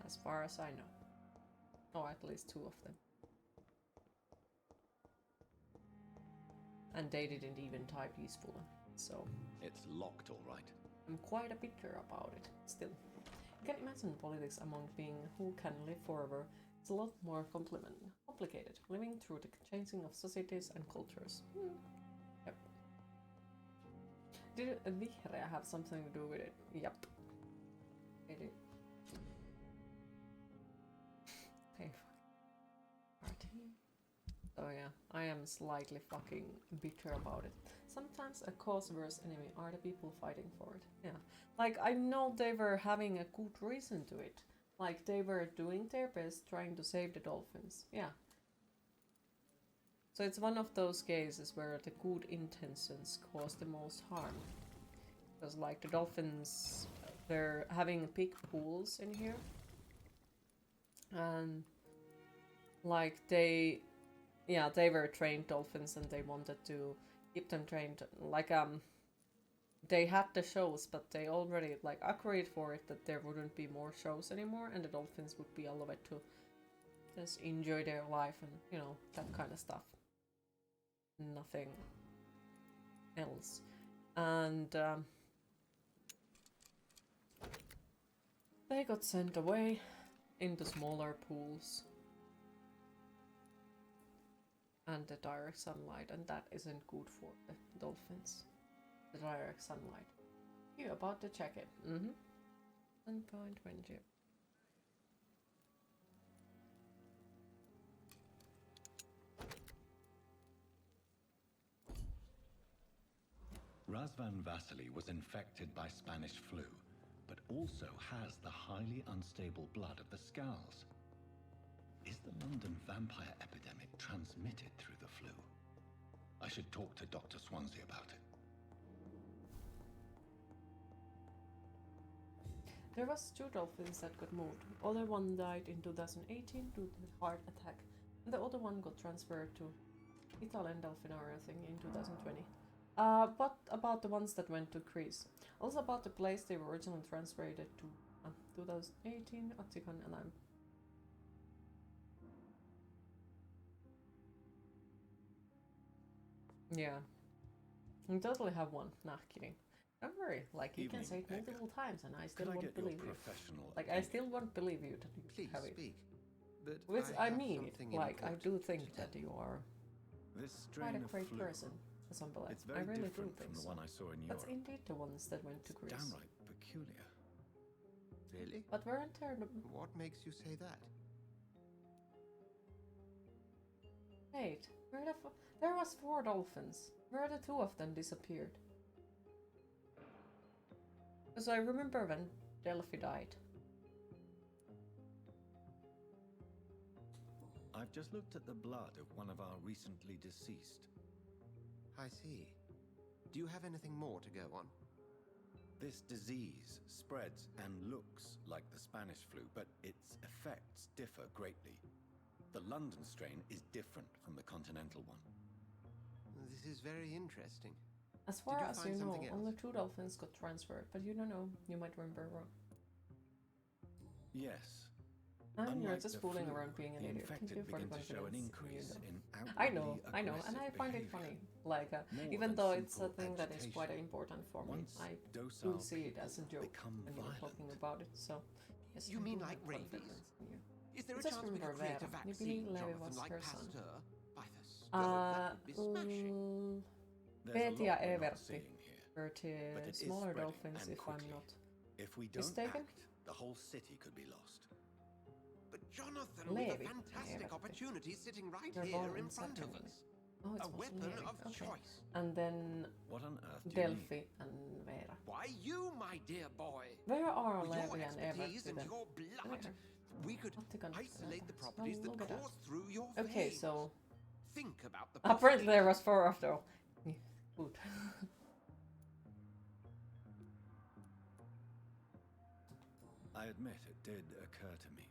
Speaker 1: As far as I know. Or at least 2 of them. And they didn't even die peacefully, so
Speaker 2: It's locked, all right.
Speaker 1: I'm quite a bitter about it, still. You can imagine politics among being who can live forever. It's a lot more complicated, living through the changing of societies and cultures. Yep. Did vihreä have something to do with it? Yep. It did. Hey, party. Oh yeah, I am slightly fucking bitter about it. Sometimes a cause-verse enemy are the people fighting for it. Yeah. Like, I know they were having a good reason to it. Like, they were doing their best trying to save the dolphins. Yeah. So it's one of those cases where the good intentions cause the most harm. Because, like, the dolphins, they're having big pools in here. And, like, they were trained dolphins and they wanted to keep them trained. Like, they had the shows, but they already, like, agreed for it that there wouldn't be more shows anymore and the dolphins would be allowed to just enjoy their life and, you know, that kind of stuff. Nothing else. And they got sent away into smaller pools and the direct sunlight, and that isn't good for the dolphins. The direct sunlight. You about to check it. 1.20.
Speaker 12: Razvan Vasily was infected by Spanish flu, but also has the highly unstable blood of the Scowls. Is the London vampire epidemic transmitted through the flu? I should talk to Dr. Swansea about it.
Speaker 1: There was 2 dolphins that got moved. Other one died in 2018 due to a heart attack, and the other one got transferred to Italian Delfinarium thing in 2020. What about the ones that went to Greece? Also about the place they were originally transferred to 2018 Attican, and I'm yeah. I totally have one. Nah, kidding. Don't worry, like you can
Speaker 4: Evening,
Speaker 1: say it
Speaker 4: Becca.
Speaker 1: multiple times and I still
Speaker 4: Could I
Speaker 1: won't
Speaker 4: get your
Speaker 1: believe you.
Speaker 4: professional
Speaker 1: Like I still won't believe you that you
Speaker 2: Please
Speaker 1: have it.
Speaker 2: speak. But
Speaker 1: Which I
Speaker 2: have
Speaker 1: mean,
Speaker 2: something
Speaker 1: like I
Speaker 2: important
Speaker 1: do
Speaker 2: to
Speaker 1: think
Speaker 2: tell
Speaker 1: that you are
Speaker 4: This
Speaker 1: quite
Speaker 4: strain
Speaker 1: a
Speaker 4: of
Speaker 1: great
Speaker 4: flu.
Speaker 1: person, Asambale.
Speaker 4: It's
Speaker 1: I
Speaker 4: very
Speaker 1: really do
Speaker 4: different
Speaker 1: think
Speaker 4: from the
Speaker 1: so.
Speaker 4: one I saw in
Speaker 1: That's
Speaker 4: Europe.
Speaker 1: indeed the ones that went to
Speaker 4: It's
Speaker 1: Greece.
Speaker 4: downright peculiar.
Speaker 2: Really?
Speaker 1: But weren't there the...
Speaker 2: What makes you say that?
Speaker 1: Wait, where the there was 4 dolphins. Where the 2 of them disappeared? Because I remember when Delphi died.
Speaker 4: I've just looked at the blood of one of our recently deceased.
Speaker 13: I see. Do you have anything more to go on?
Speaker 4: This disease spreads and looks like the Spanish flu, but its effects differ greatly. The London strain is different from the continental one.
Speaker 13: This is very interesting.
Speaker 1: As far as you
Speaker 13: find
Speaker 1: know,
Speaker 13: something
Speaker 1: only
Speaker 13: else?
Speaker 1: 2 dolphins got transferred, but you don't know. You might remember wrong.
Speaker 4: Yes.
Speaker 1: You're
Speaker 4: Unlike
Speaker 1: just
Speaker 4: the
Speaker 1: fooling
Speaker 4: flu,
Speaker 1: around being an
Speaker 4: the
Speaker 1: idiot. Thank
Speaker 4: infected
Speaker 1: you for the
Speaker 4: begin to show an
Speaker 1: confidence.
Speaker 4: increase in
Speaker 1: I
Speaker 4: outwardly
Speaker 1: know, and I
Speaker 4: aggressive
Speaker 1: find it
Speaker 4: behavior.
Speaker 1: funny. Like,
Speaker 4: More
Speaker 1: even
Speaker 4: than
Speaker 1: though it's a
Speaker 4: simple
Speaker 1: thing that is quite
Speaker 4: agitation.
Speaker 1: important for me,
Speaker 4: Once
Speaker 1: I
Speaker 4: docile
Speaker 1: do see it as a
Speaker 4: people
Speaker 1: joke
Speaker 4: become
Speaker 1: when you're talking
Speaker 4: violent.
Speaker 1: about it. So, yes,
Speaker 13: You
Speaker 1: I
Speaker 13: mean
Speaker 1: do
Speaker 13: like
Speaker 1: have
Speaker 13: rabies?
Speaker 1: confidence in you.
Speaker 13: Is there a
Speaker 1: Just
Speaker 13: chance we
Speaker 1: remember
Speaker 13: could create a
Speaker 1: Vera. You
Speaker 13: vaccine,
Speaker 1: believe Levi
Speaker 13: Jonathan,
Speaker 1: was
Speaker 13: like
Speaker 1: her son.
Speaker 13: Pasteur? By the stars, that would be smashing.
Speaker 4: There's a
Speaker 1: Petty
Speaker 4: lot
Speaker 1: ja
Speaker 4: we're not
Speaker 1: Everti
Speaker 4: seeing here,
Speaker 1: were
Speaker 4: but
Speaker 1: the
Speaker 4: it is
Speaker 1: smaller
Speaker 4: spreading,
Speaker 1: dolphins,
Speaker 4: and
Speaker 1: if I'm
Speaker 4: quickly.
Speaker 1: not
Speaker 4: If we don't
Speaker 1: mistaken.
Speaker 4: act, the whole city could be lost.
Speaker 13: But Jonathan,
Speaker 1: Levi,
Speaker 13: with a fantastic
Speaker 1: Everti.
Speaker 13: opportunity sitting right
Speaker 1: They're
Speaker 13: here
Speaker 1: born
Speaker 13: in
Speaker 1: in
Speaker 13: front of
Speaker 1: Saturn.
Speaker 13: us.
Speaker 1: Oh, it
Speaker 13: A
Speaker 1: was
Speaker 13: weapon
Speaker 1: Levi.
Speaker 13: of
Speaker 1: Okay.
Speaker 13: choice.
Speaker 1: And then
Speaker 4: What on earth do you mean?
Speaker 1: Delphi and Vera.
Speaker 13: Why you, my dear boy?
Speaker 1: Where are
Speaker 13: With your
Speaker 1: Levi and
Speaker 13: expertise
Speaker 1: Everti
Speaker 13: and
Speaker 1: then?
Speaker 13: your blood,
Speaker 1: Where?
Speaker 13: we could
Speaker 1: Not the gun.
Speaker 13: isolate the
Speaker 1: Well,
Speaker 13: properties that
Speaker 1: look at that.
Speaker 13: course through your
Speaker 1: Okay,
Speaker 13: veins.
Speaker 1: so
Speaker 13: Think about the
Speaker 1: apparently there was 4 after all. Yeah, good.
Speaker 4: I admit it did occur to me.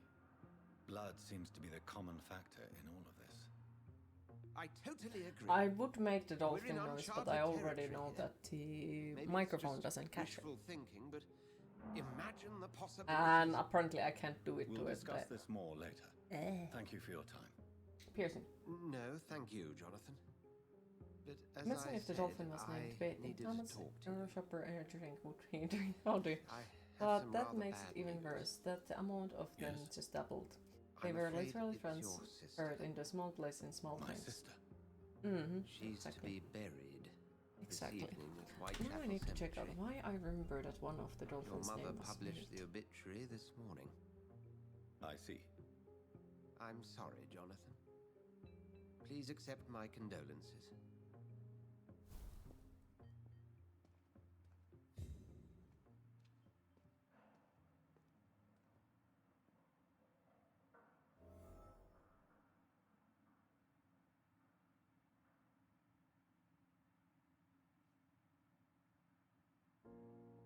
Speaker 4: Blood seems to be the common factor in all of this.
Speaker 13: I totally agree.
Speaker 1: I would make the
Speaker 13: We're
Speaker 1: dolphin
Speaker 13: in
Speaker 1: noise, but
Speaker 13: uncharted
Speaker 1: I already
Speaker 13: territory
Speaker 1: know
Speaker 13: here.
Speaker 1: that the
Speaker 13: Maybe it's
Speaker 1: microphone
Speaker 13: just
Speaker 1: doesn't catch it.
Speaker 13: wishful thinking, but imagine the possibilities.
Speaker 1: And apparently I can't do it
Speaker 4: We'll
Speaker 1: to
Speaker 4: discuss
Speaker 1: it.
Speaker 4: this more later.
Speaker 1: Eh.
Speaker 4: Thank you for your time.
Speaker 1: Piercing.
Speaker 13: No, thank you, Jonathan. But as
Speaker 1: Imagine
Speaker 13: I
Speaker 1: if the
Speaker 13: said,
Speaker 1: dolphin was
Speaker 13: I
Speaker 1: named Betty.
Speaker 13: needed
Speaker 1: How
Speaker 13: to
Speaker 1: much
Speaker 13: talk to you.
Speaker 1: shopper energy drink would he drink? How do you?
Speaker 13: I have
Speaker 1: But
Speaker 13: some
Speaker 1: that
Speaker 13: rather
Speaker 1: makes
Speaker 13: bad
Speaker 1: it even
Speaker 13: news.
Speaker 1: worse. That the amount of them
Speaker 4: Yes.
Speaker 1: just doubled. They
Speaker 13: I'm
Speaker 1: were
Speaker 13: afraid
Speaker 1: literally
Speaker 13: it's your
Speaker 1: transferred
Speaker 13: sister.
Speaker 1: into a small place in small
Speaker 4: My
Speaker 1: times.
Speaker 4: sister.
Speaker 1: Mm-hmm.
Speaker 13: She's
Speaker 1: exactly.
Speaker 13: to be buried
Speaker 1: Exactly.
Speaker 13: this evening at
Speaker 1: Now
Speaker 13: Whitechapel
Speaker 1: I need to check out
Speaker 13: Cemetery.
Speaker 1: why I remember that one of the
Speaker 13: Your
Speaker 1: dolphins'
Speaker 13: mother
Speaker 1: name was
Speaker 13: published
Speaker 1: Nate.
Speaker 13: the obituary this morning.
Speaker 4: I see.
Speaker 13: I'm sorry, Jonathan. Please accept my condolences.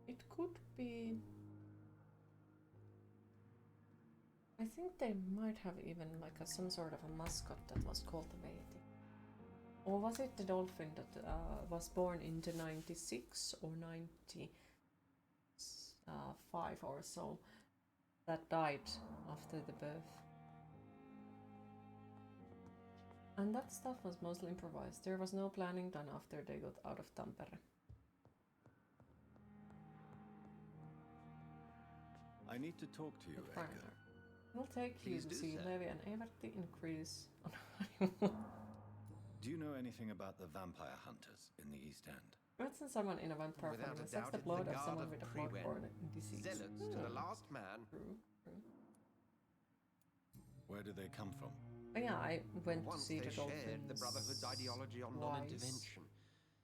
Speaker 1: It could be. I think they might have even like some sort of a mascot that was cultivated. Or was it the dolphin that was born in the 96 or 95 or so that died after the birth? And that stuff was mostly improvised. There was no planning done after they got out of Tampere.
Speaker 4: I need to talk to you,
Speaker 1: But
Speaker 4: Edgar.
Speaker 1: fine. We'll take
Speaker 13: Please
Speaker 1: you to
Speaker 13: do
Speaker 1: see
Speaker 13: so.
Speaker 1: Levi and Everti increase.
Speaker 4: Do you know anything about the vampire hunters in the East End?
Speaker 1: Imagine someone in a vampire
Speaker 13: Without
Speaker 1: family
Speaker 13: a
Speaker 1: sucks
Speaker 13: doubt,
Speaker 1: the
Speaker 13: it's
Speaker 1: blood
Speaker 13: the
Speaker 1: of
Speaker 13: guard
Speaker 1: someone
Speaker 13: of
Speaker 1: with a
Speaker 13: Priwen.
Speaker 1: blood-borne disease.
Speaker 13: Zealots to the last man.
Speaker 1: True, true.
Speaker 4: Where do they come from?
Speaker 1: But yeah, I went to
Speaker 13: Once
Speaker 1: see
Speaker 13: they
Speaker 1: the dolphins
Speaker 13: shared the Brotherhood's ideology on
Speaker 1: twice,
Speaker 13: non-intervention.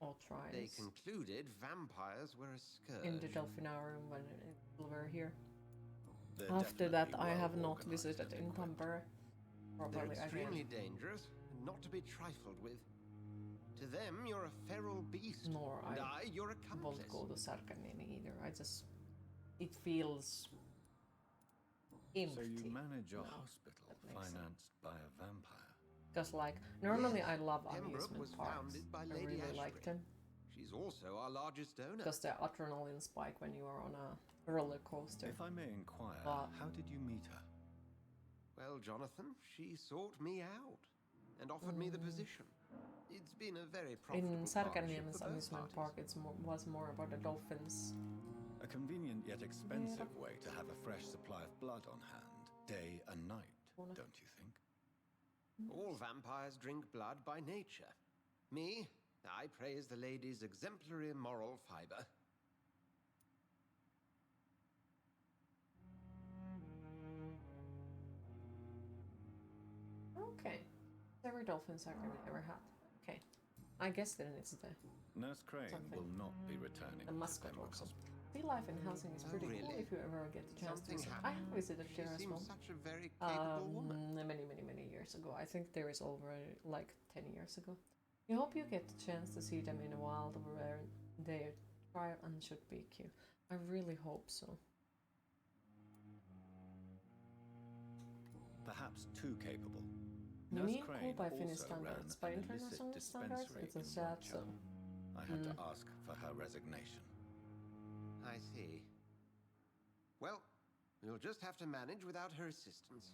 Speaker 1: or
Speaker 13: They
Speaker 1: twice
Speaker 13: concluded vampires were a scourge.
Speaker 1: in the Delphinarium when we were here.
Speaker 4: They're
Speaker 1: After that,
Speaker 4: definitely
Speaker 1: I
Speaker 4: well
Speaker 1: have not
Speaker 4: organized
Speaker 1: visited
Speaker 4: and
Speaker 1: in
Speaker 4: equipped.
Speaker 1: Tampere.
Speaker 13: They're
Speaker 1: Probably
Speaker 13: extremely
Speaker 1: again.
Speaker 13: dangerous and not to be trifled with. To them, you're a feral beast.
Speaker 1: Nor
Speaker 13: and
Speaker 1: I
Speaker 13: you're a
Speaker 1: won't
Speaker 13: accomplice.
Speaker 1: go to Sarkanini either. I just... It feels empty.
Speaker 4: So you manage a
Speaker 1: No,
Speaker 4: hospital
Speaker 1: that makes sense.
Speaker 4: financed by a vampire?
Speaker 1: Because, like, normally
Speaker 13: Yes,
Speaker 1: I love
Speaker 13: Pembroke
Speaker 1: amusement
Speaker 13: was
Speaker 1: parks.
Speaker 13: founded by
Speaker 1: I
Speaker 13: Lady
Speaker 1: really like
Speaker 13: Ashbury.
Speaker 1: them.
Speaker 13: She's also our largest donor.
Speaker 1: Because the adrenaline spike when you are on a roller coaster.
Speaker 4: If I may inquire,
Speaker 1: But-
Speaker 4: how did you meet her?
Speaker 13: Well, Jonathan, she sought me out and offered me the position. It's been a very profitable
Speaker 1: In
Speaker 13: partnership
Speaker 1: Sarkaniemi's
Speaker 13: for both
Speaker 1: amusement
Speaker 13: parties.
Speaker 1: park, was more about the dolphins.
Speaker 4: A convenient yet expensive way to have a fresh supply of blood on hand, day and night, don't you think?
Speaker 13: All vampires drink blood by nature. Me, I praise the lady's exemplary moral fiber.
Speaker 1: Okay. Every dolphin Sarkani ever had. Okay. I guess then it's the
Speaker 4: Nurse Crane
Speaker 1: Something.
Speaker 4: will not be returning
Speaker 1: the
Speaker 4: to
Speaker 1: mascot
Speaker 4: Pembroke
Speaker 1: also.
Speaker 4: Hospital.
Speaker 1: Sea life in Helsinki is
Speaker 13: Oh,
Speaker 1: pretty cool
Speaker 13: really?
Speaker 1: if you ever get the chance
Speaker 13: Something
Speaker 1: to visit. I
Speaker 13: happened?
Speaker 1: have visited
Speaker 13: She
Speaker 1: there as
Speaker 13: seems
Speaker 1: well.
Speaker 13: such a very capable woman.
Speaker 1: Many years ago. I think there is over like 10 years ago. I hope you get the chance to see them in a wild where they try and should be cute. I really hope so.
Speaker 4: Perhaps too capable.
Speaker 1: You
Speaker 4: Nurse
Speaker 1: mean cool
Speaker 4: Crane
Speaker 1: by Finnish
Speaker 4: also ran
Speaker 1: standards? By
Speaker 4: an
Speaker 1: international
Speaker 4: illicit
Speaker 1: standards,
Speaker 4: dispensary
Speaker 1: it's a
Speaker 4: in
Speaker 1: sad
Speaker 4: Whitechapel.
Speaker 1: song.
Speaker 4: I had to ask for her resignation.
Speaker 13: I see. Well, you'll just have to manage without her assistance.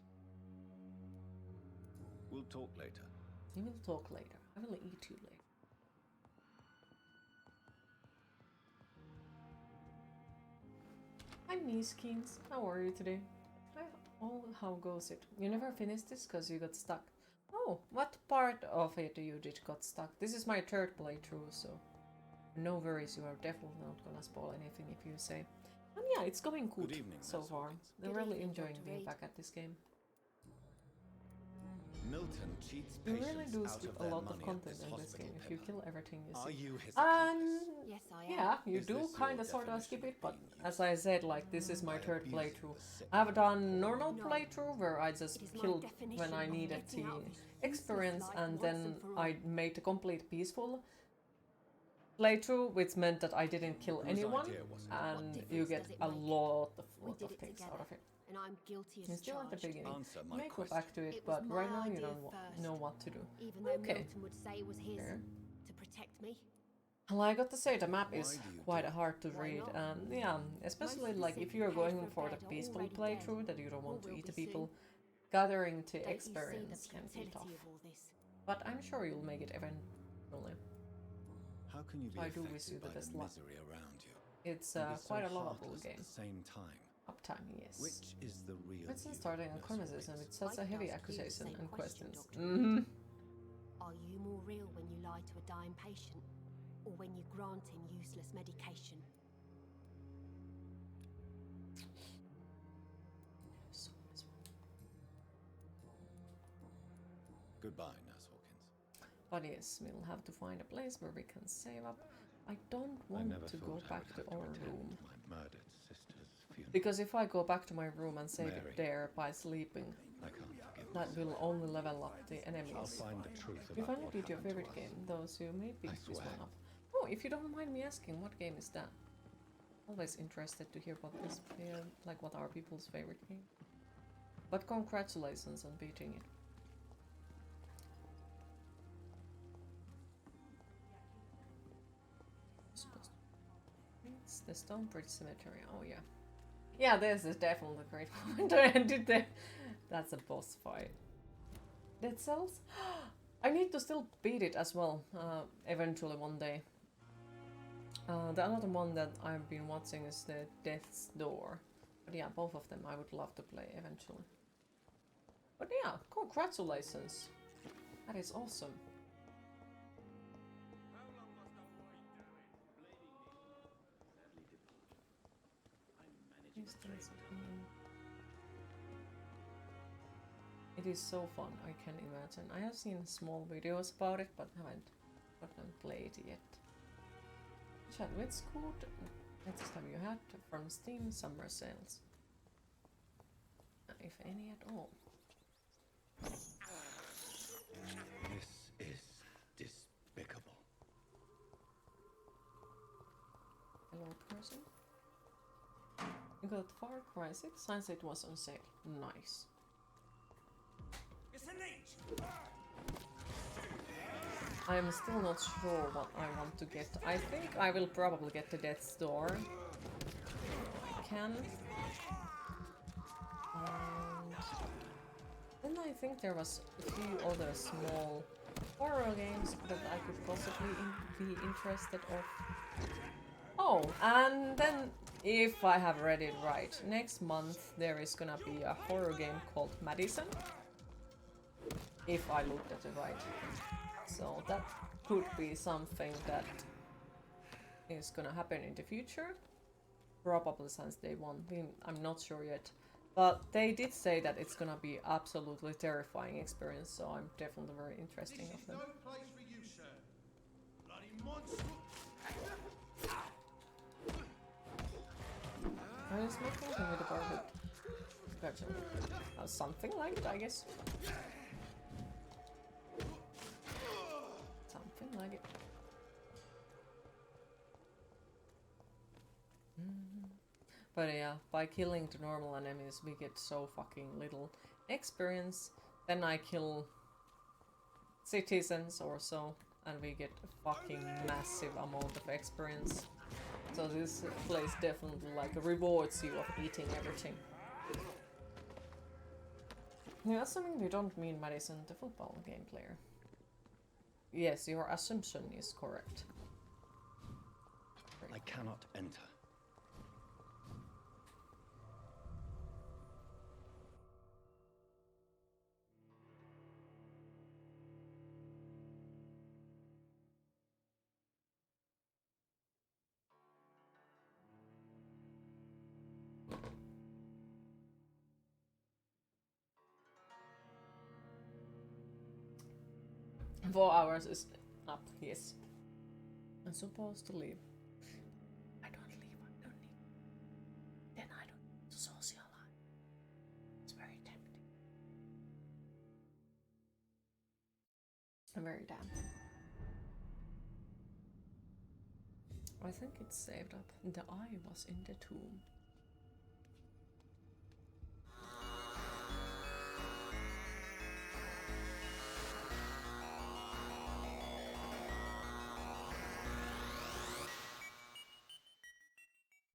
Speaker 4: We'll talk later.
Speaker 1: We will talk later. I will eat you later. Hi Miskins, how are you today? Oh, how goes it? You never finished this because you got stuck. Oh, what part of it you did got stuck? This is my third playthrough, so no worries, you are definitely not gonna spoil anything if you say. And yeah, it's going good so far. I'm really enjoying being back at this game.
Speaker 4: Milton cheats
Speaker 1: You
Speaker 4: patients
Speaker 1: really do
Speaker 4: out
Speaker 1: skip
Speaker 4: of
Speaker 1: a
Speaker 4: their
Speaker 1: lot
Speaker 4: money
Speaker 1: of content
Speaker 4: at this
Speaker 1: in this game
Speaker 4: hospital,
Speaker 1: if you
Speaker 4: Pippa.
Speaker 1: kill everything you see.
Speaker 4: Are you his accomplice?
Speaker 6: Yes, I am.
Speaker 1: Yeah, you
Speaker 4: Is
Speaker 1: do
Speaker 4: this
Speaker 1: kind
Speaker 4: your
Speaker 1: of sort of
Speaker 4: definition
Speaker 1: skip
Speaker 4: of
Speaker 1: it, but
Speaker 4: being
Speaker 1: as I said, like, this is my
Speaker 4: by
Speaker 1: third
Speaker 4: abusing
Speaker 1: playthrough.
Speaker 4: the sick?
Speaker 1: I have done normal
Speaker 6: No.
Speaker 1: playthrough where I just
Speaker 6: It is my
Speaker 1: killed
Speaker 6: definition
Speaker 1: when I
Speaker 6: of
Speaker 1: needed
Speaker 6: getting
Speaker 1: the
Speaker 6: out of this
Speaker 1: experience,
Speaker 6: useless life
Speaker 1: and
Speaker 6: once
Speaker 1: then
Speaker 6: and for all.
Speaker 1: I made a complete peaceful playthrough, which meant that I didn't kill
Speaker 4: Whose
Speaker 1: anyone,
Speaker 4: idea was it?
Speaker 1: and
Speaker 6: difference
Speaker 1: you get
Speaker 6: does it
Speaker 1: a
Speaker 6: make?
Speaker 1: lot
Speaker 6: We
Speaker 1: of
Speaker 6: did it
Speaker 1: things
Speaker 6: together,
Speaker 1: out of it.
Speaker 6: and I'm guilty
Speaker 1: You're
Speaker 6: as
Speaker 1: still at the
Speaker 6: charged.
Speaker 1: beginning.
Speaker 4: Answer
Speaker 1: You
Speaker 4: my
Speaker 1: may go
Speaker 4: question.
Speaker 1: back to it,
Speaker 6: It was
Speaker 1: but right
Speaker 6: my
Speaker 1: now you
Speaker 6: idea
Speaker 1: don't
Speaker 6: first.
Speaker 1: know what to do.
Speaker 6: Even though
Speaker 1: Okay.
Speaker 6: Milton would say it was his
Speaker 1: Fair.
Speaker 6: to protect me.
Speaker 1: Well, I got to say the map
Speaker 4: Why
Speaker 1: is
Speaker 4: do you
Speaker 1: quite
Speaker 4: do it?
Speaker 1: hard to
Speaker 6: Why
Speaker 1: read,
Speaker 6: not?
Speaker 1: and yeah, especially
Speaker 6: Most of the
Speaker 1: like
Speaker 6: sick
Speaker 1: if you're
Speaker 6: paid
Speaker 1: going
Speaker 6: for a
Speaker 1: for the
Speaker 6: bed are
Speaker 1: peaceful
Speaker 6: already
Speaker 1: playthrough
Speaker 6: dead,
Speaker 1: that you don't want
Speaker 6: or
Speaker 1: to
Speaker 6: will
Speaker 1: eat the
Speaker 6: be
Speaker 1: people,
Speaker 6: soon.
Speaker 1: gathering to
Speaker 6: Don't you see the
Speaker 1: experience can be
Speaker 6: futility
Speaker 1: tough.
Speaker 6: of all this?
Speaker 1: But I'm sure you'll make it eventually.
Speaker 4: How can you be
Speaker 1: I do wish you
Speaker 4: affected
Speaker 1: the
Speaker 4: by
Speaker 1: best
Speaker 4: the
Speaker 1: luck.
Speaker 4: misery around you?
Speaker 1: It's
Speaker 4: and be
Speaker 1: quite
Speaker 4: so
Speaker 1: a lovable
Speaker 4: heartless
Speaker 1: game.
Speaker 4: At the same time.
Speaker 1: Uptime, yes.
Speaker 4: Which is the real
Speaker 1: It's
Speaker 4: you,
Speaker 1: starting a
Speaker 4: Nurse
Speaker 1: conversation
Speaker 4: Rawlins?
Speaker 1: with such a
Speaker 6: I
Speaker 1: heavy
Speaker 6: could ask you the
Speaker 1: accusation
Speaker 6: same
Speaker 1: and
Speaker 6: question,
Speaker 1: questions.
Speaker 6: Dr.
Speaker 1: Mm-hmm.
Speaker 6: Are you more real when you lie to a dying patient, or when you grant him useless medication?
Speaker 4: Goodbye, Nurse Hawkins.
Speaker 1: But yes, we'll have to find a place where we can save up. I don't
Speaker 12: I
Speaker 1: want
Speaker 12: never
Speaker 1: to
Speaker 12: thought
Speaker 1: go
Speaker 12: I
Speaker 1: back
Speaker 12: would
Speaker 1: to
Speaker 12: have to
Speaker 1: our
Speaker 12: attend
Speaker 1: room.
Speaker 12: my murdered sister's funeral.
Speaker 1: Because if I go back to my room and save
Speaker 12: Mary.
Speaker 1: it there by sleeping,
Speaker 12: I can't forgive
Speaker 1: that will
Speaker 12: myself.
Speaker 1: only level up the
Speaker 12: I'll
Speaker 1: enemies.
Speaker 12: find the truth
Speaker 1: You
Speaker 12: about
Speaker 1: finally
Speaker 12: what
Speaker 1: beat your
Speaker 12: happened to
Speaker 1: favorite
Speaker 12: us.
Speaker 1: game, those who may pick
Speaker 12: I
Speaker 1: this
Speaker 12: swear.
Speaker 1: one up. Oh, if you don't mind me asking, what game is that? Always interested to hear what this, like what are people's favorite game. But congratulations on beating it. It's the Stonebridge Cemetery. Oh yeah, yeah. This is definitely a great moment to end it there. That's a boss fight. Dead Cells. I need to still beat it as well. Eventually one day. The other one that I've been watching is the Death's Door. But yeah, both of them I would love to play eventually. But yeah, congratulations. That is awesome. It is so fun, I can imagine. I have seen small videos about it, but haven't played yet. Chat with Scoot. Latest have you had from Steam summer sales? If any at all.
Speaker 12: This is despicable.
Speaker 1: Hello, person. You got Far Cry 6 since it was on sale. Nice.
Speaker 3: It's a leech!
Speaker 1: I am still not sure what I want to get. I think I will probably get the Death's Door. I can. And then I think there was a few other small horror games that I could possibly be interested of. Oh, and then if I have read it right, next month there is gonna be a horror game called Madison. If I looked at it right. So that could be something that is gonna happen in the future. Probably since day one. I'm not sure yet. But they did say that it's gonna be absolutely terrifying experience, so I'm definitely very interested of them.
Speaker 3: No place for you, sir. Bloody monster!
Speaker 1: I was not thinking with the barhood. Gotcha. Something like it, I guess. Something like it. But yeah, by killing the normal enemies, we get so fucking little experience. Then I kill citizens or so, and we get a fucking massive amount of experience. So this place definitely like rewards you of eating everything. Yeah, assuming we don't mean Madison, the football game player. Yes, your assumption is correct.
Speaker 12: I cannot enter.
Speaker 1: Four hours is up, yes. I'm supposed to leave. I don't leave, I don't need. Then I don't need to socialize. It's very tempting. I'm very damn. I think it's saved up. The eye was in the tomb.